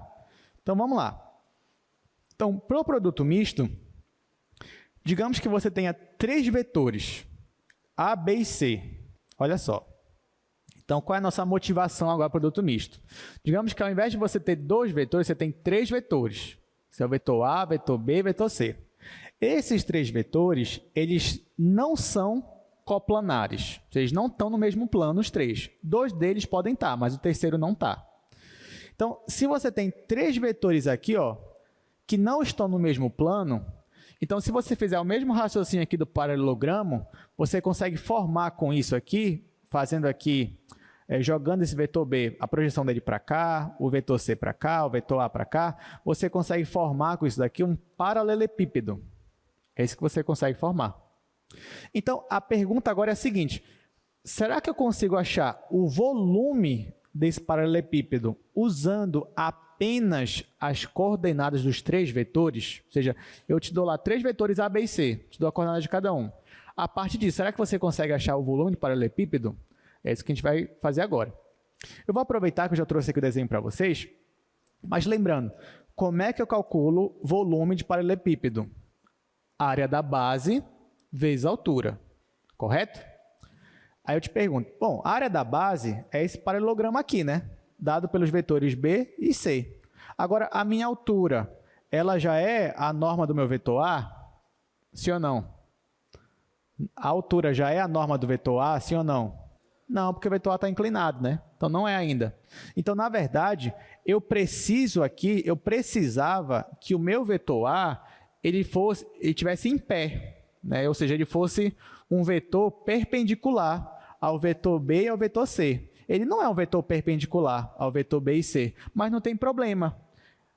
Então, vamos lá. Então, para o produto misto, digamos que você tenha 3 vetores, A, B e C. Olha só. Então, qual é a nossa motivação agora para o produto misto? Digamos que ao invés de você ter 2 vetores, você tem 3 vetores. Esse é o vetor A, vetor B e vetor C. Esses 3 vetores, eles não são coplanares. Eles não estão no mesmo plano, os 3. 2 deles podem estar, mas o terceiro não está. Então, se você tem 3 vetores aqui, ó, que não estão no mesmo plano, então, se você fizer o mesmo raciocínio aqui do paralelogramo, você consegue formar com isso aqui, fazendo aqui, jogando esse vetor B, a projeção dele para cá, o vetor C para cá, o vetor A para cá, você consegue formar com isso daqui um paralelepípedo. É isso que você consegue formar. Então, a pergunta agora é a seguinte, será que eu consigo achar o volume desse paralelepípedo usando apenas as coordenadas dos 3 vetores? Ou seja, eu te dou lá 3 vetores A, B e C, te dou a coordenada de cada um. A partir disso, será que você consegue achar o volume do paralelepípedo? É isso que a gente vai fazer agora. Eu vou aproveitar que eu já trouxe aqui o desenho para vocês, mas lembrando, como é que eu calculo volume de paralelepípedo? Área da base vezes a altura, correto? Aí eu te pergunto, bom, a área da base é esse paralelogramo aqui, né? Dado pelos vetores B e C. Agora, a minha altura, ela já é a norma do meu vetor A? Sim ou não? A altura já é a norma do vetor A, sim ou não? Não, porque o vetor A está inclinado, né? Então, não é ainda. Então, na verdade, eu precisava que o meu vetor A ele tivesse em pé, né? Ou seja, ele fosse um vetor perpendicular ao vetor B e ao vetor C. Ele não é um vetor perpendicular ao vetor B e C, mas não tem problema.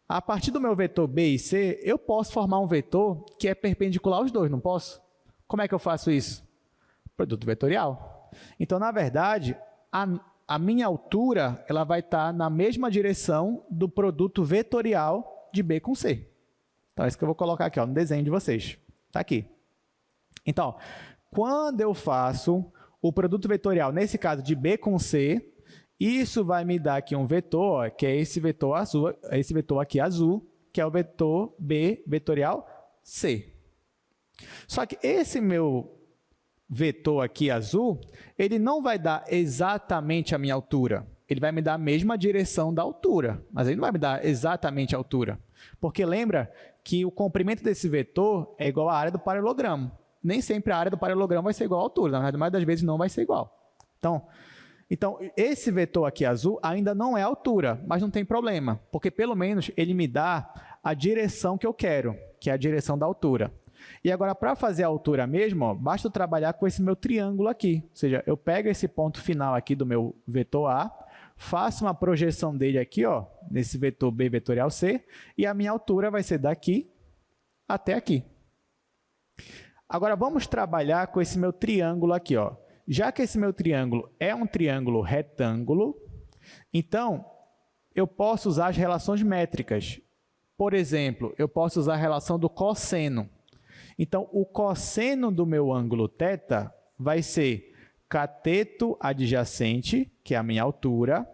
A partir do meu vetor B e C, eu posso formar um vetor que é perpendicular aos dois, não posso? Como é que eu faço isso? Produto vetorial. Então, na verdade, a minha altura ela vai estar na mesma direção do produto vetorial de B com C. Então, é isso que eu vou colocar aqui no desenho de vocês. Está aqui. Então, quando eu faço o produto vetorial, nesse caso de B com C, isso vai me dar aqui um vetor, que é esse vetor azul, esse vetor aqui azul, que é o vetor B vetorial C. Só que esse meu vetor aqui azul, ele não vai dar exatamente a minha altura. Ele vai me dar a mesma direção da altura, mas ele não vai me dar exatamente a altura. Porque lembra que o comprimento desse vetor é igual à área do paralelogramo. Nem sempre a área do paralelogramo vai ser igual à altura, na maioria das vezes não vai ser igual. Então, esse vetor aqui azul ainda não é a altura, mas não tem problema, porque pelo menos ele me dá a direção que eu quero, que é a direção da altura. E agora, para fazer a altura mesmo, basta eu trabalhar com esse meu triângulo aqui. Ou seja, eu pego esse ponto final aqui do meu vetor A, faço uma projeção dele aqui, nesse vetor B vetorial C, e a minha altura vai ser daqui até aqui. Agora, vamos trabalhar com esse meu triângulo aqui. Já que esse meu triângulo é um triângulo retângulo, então, eu posso usar as relações métricas. Por exemplo, eu posso usar a relação do cosseno. Então, o cosseno do meu ângulo θ vai ser cateto adjacente, que é a minha altura,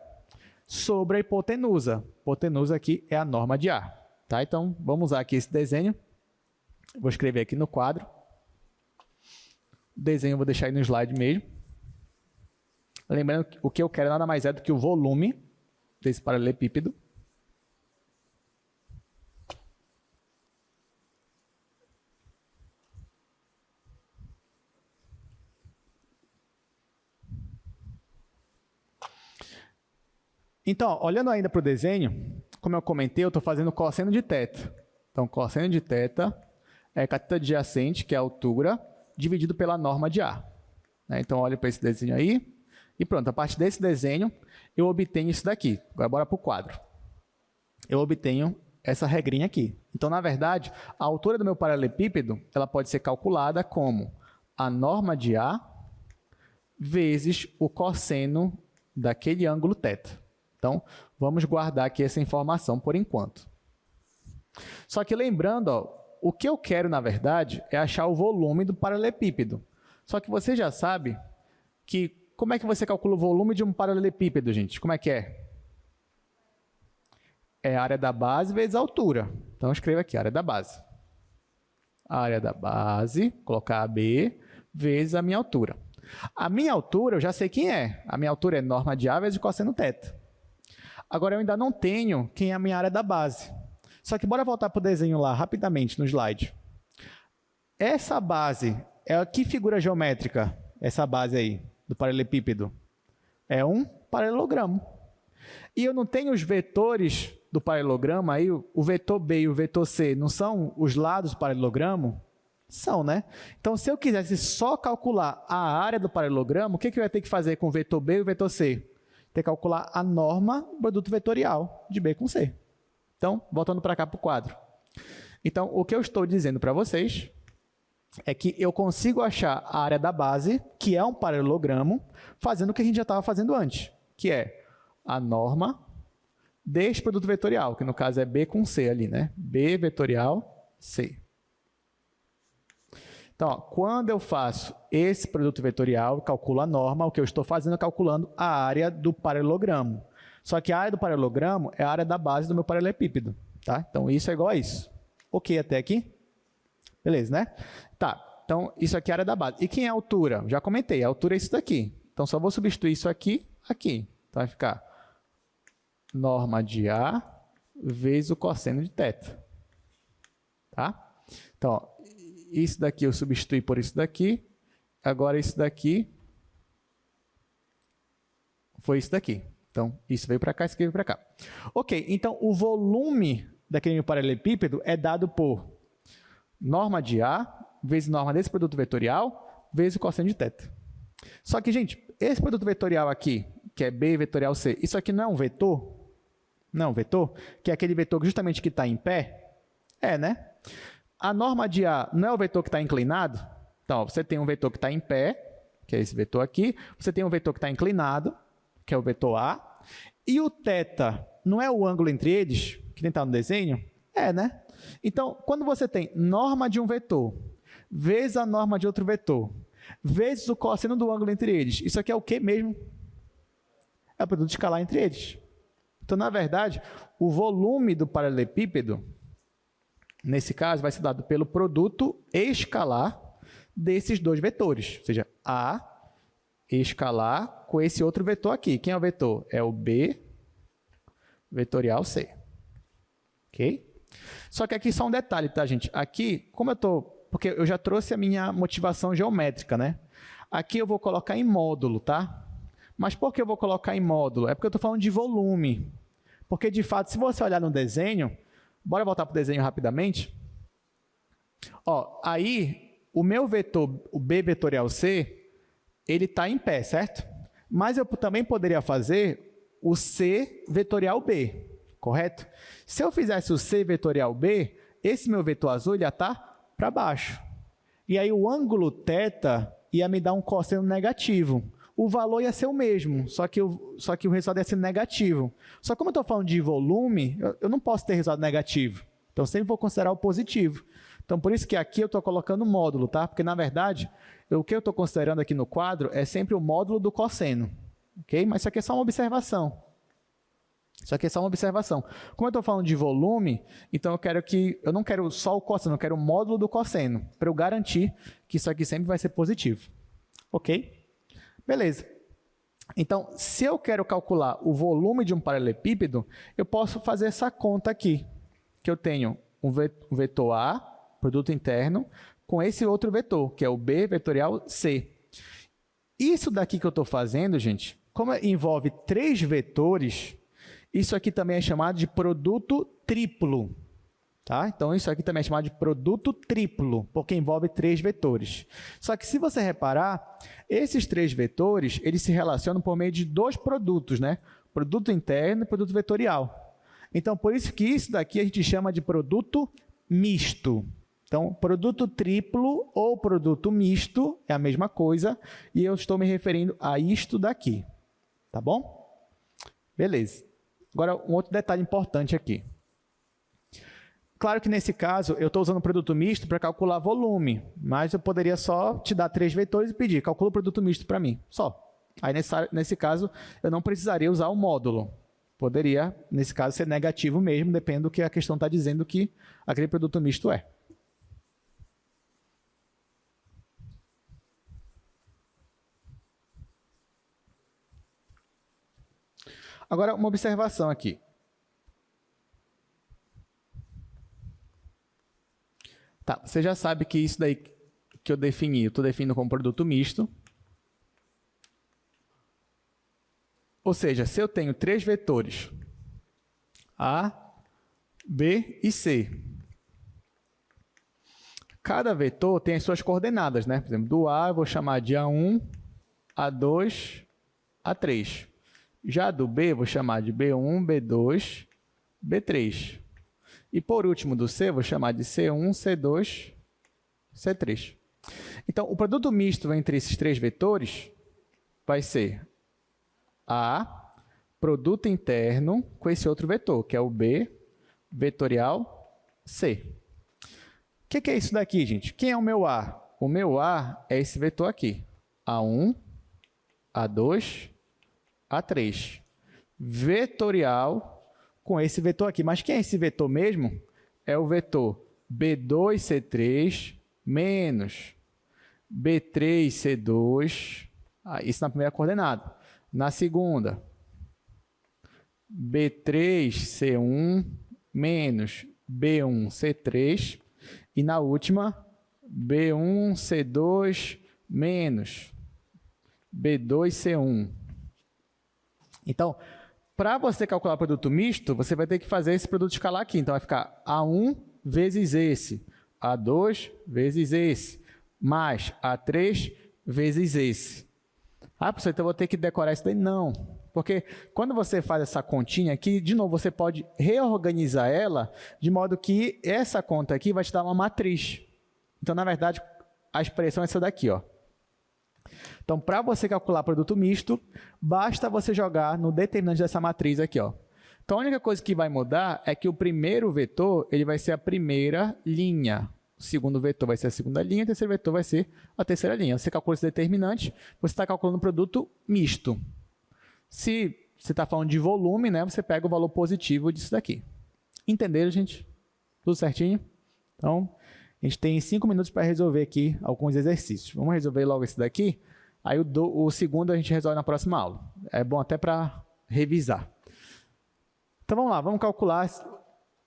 sobre a hipotenusa. Hipotenusa aqui é a norma de A. Tá? Então, vamos usar aqui esse desenho. Vou escrever aqui no quadro. O desenho eu vou deixar aí no slide mesmo. Lembrando que o que eu quero nada mais é do que o volume desse paralelepípedo. Então, olhando ainda para o desenho, como eu comentei, eu estou fazendo cosseno de θ. Então, cosseno de θ é cateto adjacente, que é a altura, dividido pela norma de A. Então, olha para esse desenho aí. E pronto, a partir desse desenho, eu obtenho isso daqui. Agora, bora para o quadro. Eu obtenho essa regrinha aqui. Então, na verdade, a altura do meu paralelepípedo ela pode ser calculada como a norma de A vezes o cosseno daquele ângulo θ. Então, vamos guardar aqui essa informação por enquanto. Só que lembrando, o que eu quero, na verdade, é achar o volume do paralelepípedo. Só que você já sabe que como é que você calcula o volume de um paralelepípedo, gente? Como é que é? É a área da base vezes a altura. Então, escreva aqui, área da base. A área da base, colocar AB, vezes a minha altura. A minha altura, eu já sei quem é. A minha altura é norma de A vezes cosseno θ. Agora, eu ainda não tenho quem é a minha área da base. Só que bora voltar para o desenho lá, rapidamente, no slide. Essa base, é que figura geométrica? Essa base aí, do paralelepípedo? É um paralelogramo. E eu não tenho os vetores do paralelogramo aí, o vetor B e o vetor C, não são os lados do paralelogramo? São, né? Então, se eu quisesse só calcular a área do paralelogramo, o que eu ia ter que fazer com o vetor B e o vetor C? Ter que calcular a norma do produto vetorial de B com C. Então, voltando para cá para o quadro. Então, o que eu estou dizendo para vocês é que eu consigo achar a área da base, que é um paralelogramo, fazendo o que a gente já estava fazendo antes, que é a norma desse produto vetorial, que no caso é B com C ali, né? B vetorial C. Então, ó, quando eu faço esse produto vetorial, calculo a norma, o que eu estou fazendo é calculando a área do paralelogramo. Só que a área do paralelogramo é a área da base do meu paralelepípedo. Tá? Então, isso é igual a isso. Ok até aqui? Beleza, né? Tá, então isso aqui é a área da base. E quem é a altura? Já comentei, a altura é isso daqui. Então, só vou substituir isso aqui, aqui. Então, vai ficar norma de A vezes o cosseno de θ. Tá? Então, ó, isso daqui eu substituí por isso daqui. Agora, isso daqui foi isso daqui. Então, isso veio para cá, isso aqui veio para cá. Ok, então o volume daquele meu paralelepípedo é dado por norma de A vezes norma desse produto vetorial vezes o cosseno de θ. Só que, gente, esse produto vetorial aqui, que é B vetorial C, isso aqui não é um vetor? Não é um vetor? Que é aquele vetor justamente que está em pé? É, né? A norma de A não é o vetor que está inclinado? Então, ó, você tem um vetor que está em pé, que é esse vetor aqui. Você tem um vetor que está inclinado, que é o vetor A. E o θ não é o ângulo entre eles, que nem está no desenho? É, né? Então, quando você tem norma de um vetor vezes a norma de outro vetor vezes o cosseno do ângulo entre eles, isso aqui é o que mesmo? É o produto escalar entre eles. Então, na verdade, o volume do paralelepípedo, nesse caso, vai ser dado pelo produto escalar desses dois vetores, ou seja, A escalar com esse outro vetor aqui. Quem é o vetor? É o B vetorial C. Ok? Só que aqui só um detalhe, tá, gente? Aqui, como eu estou... Porque eu já trouxe a minha motivação geométrica, né? Aqui eu vou colocar em módulo, tá? Mas por que eu vou colocar em módulo? É porque eu estou falando de volume. Porque, de fato, se você olhar no desenho... Bora voltar para o desenho rapidamente. Ó, aí, o meu vetor, o B vetorial C, ele está em pé, certo? Mas eu também poderia fazer o C vetorial B, correto? Se eu fizesse o C vetorial B, esse meu vetor azul ia estar para baixo. E aí o ângulo θ ia me dar um cosseno negativo. O valor ia ser o mesmo, só que o resultado ia ser negativo. Só que como eu estou falando de volume, eu não posso ter resultado negativo. Então, sempre vou considerar o positivo. Então, por isso que aqui eu estou colocando módulo, tá? Porque, na verdade, o que eu estou considerando aqui no quadro é sempre o módulo do cosseno. Ok? Mas isso aqui é só uma observação. Isso aqui é só uma observação. Como eu estou falando de volume, então eu não quero só o cosseno, eu quero o módulo do cosseno, para eu garantir que isso aqui sempre vai ser positivo. Ok? Beleza. Então, se eu quero calcular o volume de um paralelepípedo, eu posso fazer essa conta aqui, que eu tenho um vetor A, produto interno, com esse outro vetor, que é o B vetorial C. Isso daqui que eu estou fazendo, gente, como envolve 3 vetores, isso aqui também é chamado de produto triplo. Tá? Então, isso aqui também é chamado de produto triplo, porque envolve 3 vetores. Só que, se você reparar, esses 3 vetores, eles se relacionam por meio de 2 produtos, né? Produto interno e produto vetorial. Então, por isso que isso daqui a gente chama de produto misto. Então, produto triplo ou produto misto é a mesma coisa, e eu estou me referindo a isto daqui. Tá bom? Beleza. Agora, um outro detalhe importante aqui. Claro que, nesse caso, eu estou usando o produto misto para calcular volume, mas eu poderia só te dar 3 vetores e pedir, calcula o produto misto para mim, só. Aí, nesse caso, eu não precisaria usar o módulo. Poderia, nesse caso, ser negativo mesmo, dependendo do que a questão está dizendo que aquele produto misto é. Agora, uma observação aqui. Tá, você já sabe que isso daí que eu estou definindo como produto misto. Ou seja, se eu tenho 3 vetores, A, B e C, cada vetor tem as suas coordenadas, né? Por exemplo, do A eu vou chamar de A1, A2, A3. Já do B eu vou chamar de B1, B2, B3. E, por último, do C, vou chamar de C1, C2, C3. Então, o produto misto entre esses 3 vetores vai ser A, produto interno, com esse outro vetor, que é o B, vetorial C. O que é isso daqui, gente? Quem é o meu A? o meu A é esse vetor aqui. A1, A2, A3. Vetorial com esse vetor aqui. Mas quem é esse vetor mesmo? É o vetor B2C3 menos B3C2. Isso na primeira coordenada. Na segunda, B3C1 menos B1C3. E na última, B1C2 menos B2C1. Então, para você calcular o produto misto, você vai ter que fazer esse produto escalar aqui. Então, vai ficar A1 vezes esse, A2 vezes esse, mais A3 vezes esse. Ah, professor, então eu vou ter que decorar isso daí? Não. Porque quando você faz essa continha aqui, de novo, você pode reorganizar ela de modo que essa conta aqui vai te dar uma matriz. Então, na verdade, a expressão é essa daqui, ó. Então, para você calcular produto misto, basta você jogar no determinante dessa matriz aqui, ó. Então, a única coisa que vai mudar é que o primeiro vetor ele vai ser a primeira linha. O segundo vetor vai ser a segunda linha, o terceiro vetor vai ser a terceira linha. Você calcula esse determinante, você está calculando um produto misto. Se você está falando de volume, né, você pega o valor positivo disso daqui. Entenderam, gente? Tudo certinho? Então, a gente tem 5 minutos para resolver aqui alguns exercícios. Vamos resolver logo esse daqui. Aí o segundo a gente resolve na próxima aula. É bom até para revisar. Então vamos lá, vamos calcular.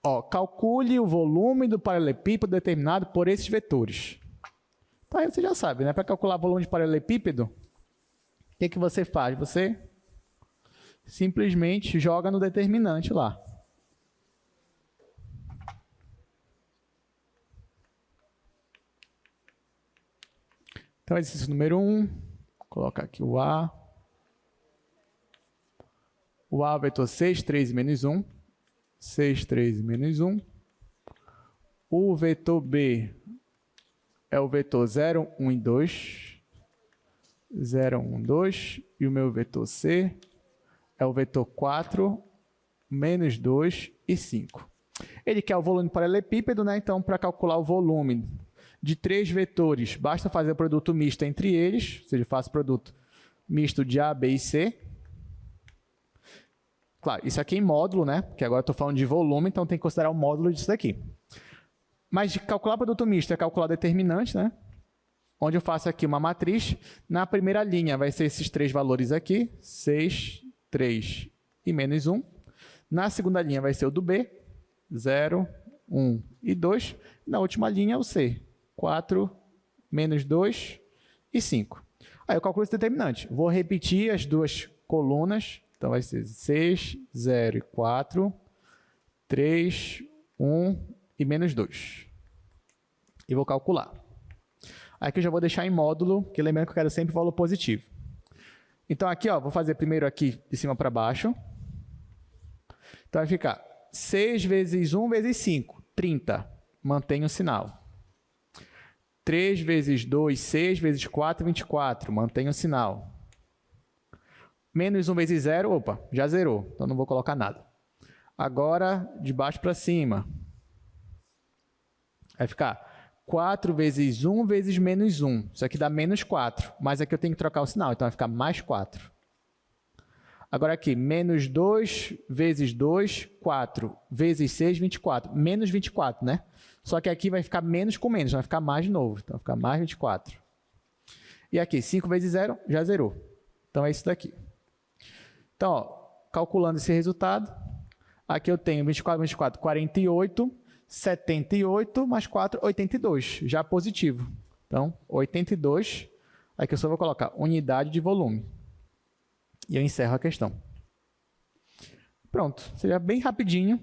Ó, calcule o volume do paralelepípedo determinado por esses vetores. Então aí você já sabe, né? Para calcular o volume de paralelepípedo, o que você faz? Você simplesmente joga no determinante lá. Então, exercício número 1, colocar aqui o A. O A vetor 6, 3 menos 1. 6, 3 menos 1. O vetor B é o vetor 0, 1 e 2. 0, 1, 2. E o meu vetor C é o vetor 4, menos 2 e 5. Ele quer o volume do paralelepípedo, né? Então, para calcular o volume de 3 vetores, basta fazer o produto misto entre eles, ou seja, faço produto misto de A, B e C. Claro, isso aqui é em módulo, né? Porque agora eu estou falando de volume, então tem que considerar o módulo disso daqui. Mas de calcular produto misto é calcular determinante, né? Onde eu faço aqui uma matriz. Na primeira linha vai ser esses 3 valores aqui, 6, 3 e menos 1. Na segunda linha vai ser o do B, 0, 1 e 2. Na última linha o C, 4, menos 2 e 5. Aí eu calculo esse determinante. Vou repetir as duas colunas. Então, vai ser 6, 0 e 4, 3, 1 e menos 2. E vou calcular. Aqui eu já vou deixar em módulo, que lembrando que eu quero sempre valor positivo. Então, aqui, ó, vou fazer primeiro aqui de cima para baixo. Então, vai ficar 6 vezes 1 vezes 5, 30. Mantenho o sinal. 3 vezes 2, 6 vezes 4, 24. Mantenho o sinal. Menos 1 vezes 0, opa, já zerou. Então, não vou colocar nada. Agora, de baixo para cima. Vai ficar 4 vezes 1 vezes menos 1. Isso aqui dá menos 4. Mas aqui eu tenho que trocar o sinal. Então, vai ficar mais 4. Agora aqui, menos 2 vezes 2, 4. Vezes 6, 24. Menos 24, né? Só que aqui vai ficar menos com menos. Vai ficar mais de novo. Então, vai ficar mais 24. E aqui, 5 vezes 0, já zerou. Então, é isso daqui. Então, ó, calculando esse resultado, aqui eu tenho 24 vezes 4, 48, 78 mais 4, 82, já positivo. Então, 82, aqui eu só vou colocar unidade de volume. E eu encerro a questão. Pronto, seja bem rapidinho.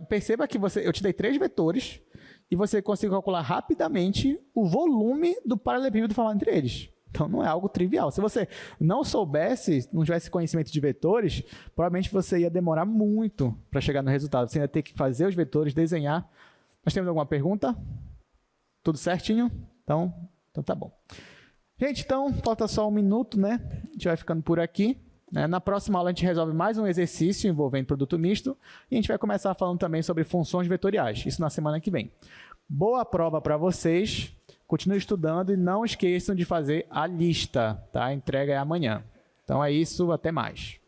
Perceba que eu te dei 3 vetores e você conseguiu calcular rapidamente o volume do paralelepípedo formado entre eles. Então, não é algo trivial. Se você não soubesse, não tivesse conhecimento de vetores, provavelmente você ia demorar muito para chegar no resultado. Você ia ter que fazer os vetores, desenhar. Nós temos alguma pergunta? Tudo certinho? Então tá bom. Gente, então, falta só 1 minuto, né? A gente vai ficando por aqui. Na próxima aula, a gente resolve mais um exercício envolvendo produto misto. E a gente vai começar falando também sobre funções vetoriais. Isso na semana que vem. Boa prova para vocês. Continue estudando e não esqueçam de fazer a lista, tá? A entrega é amanhã. Então é isso, até mais.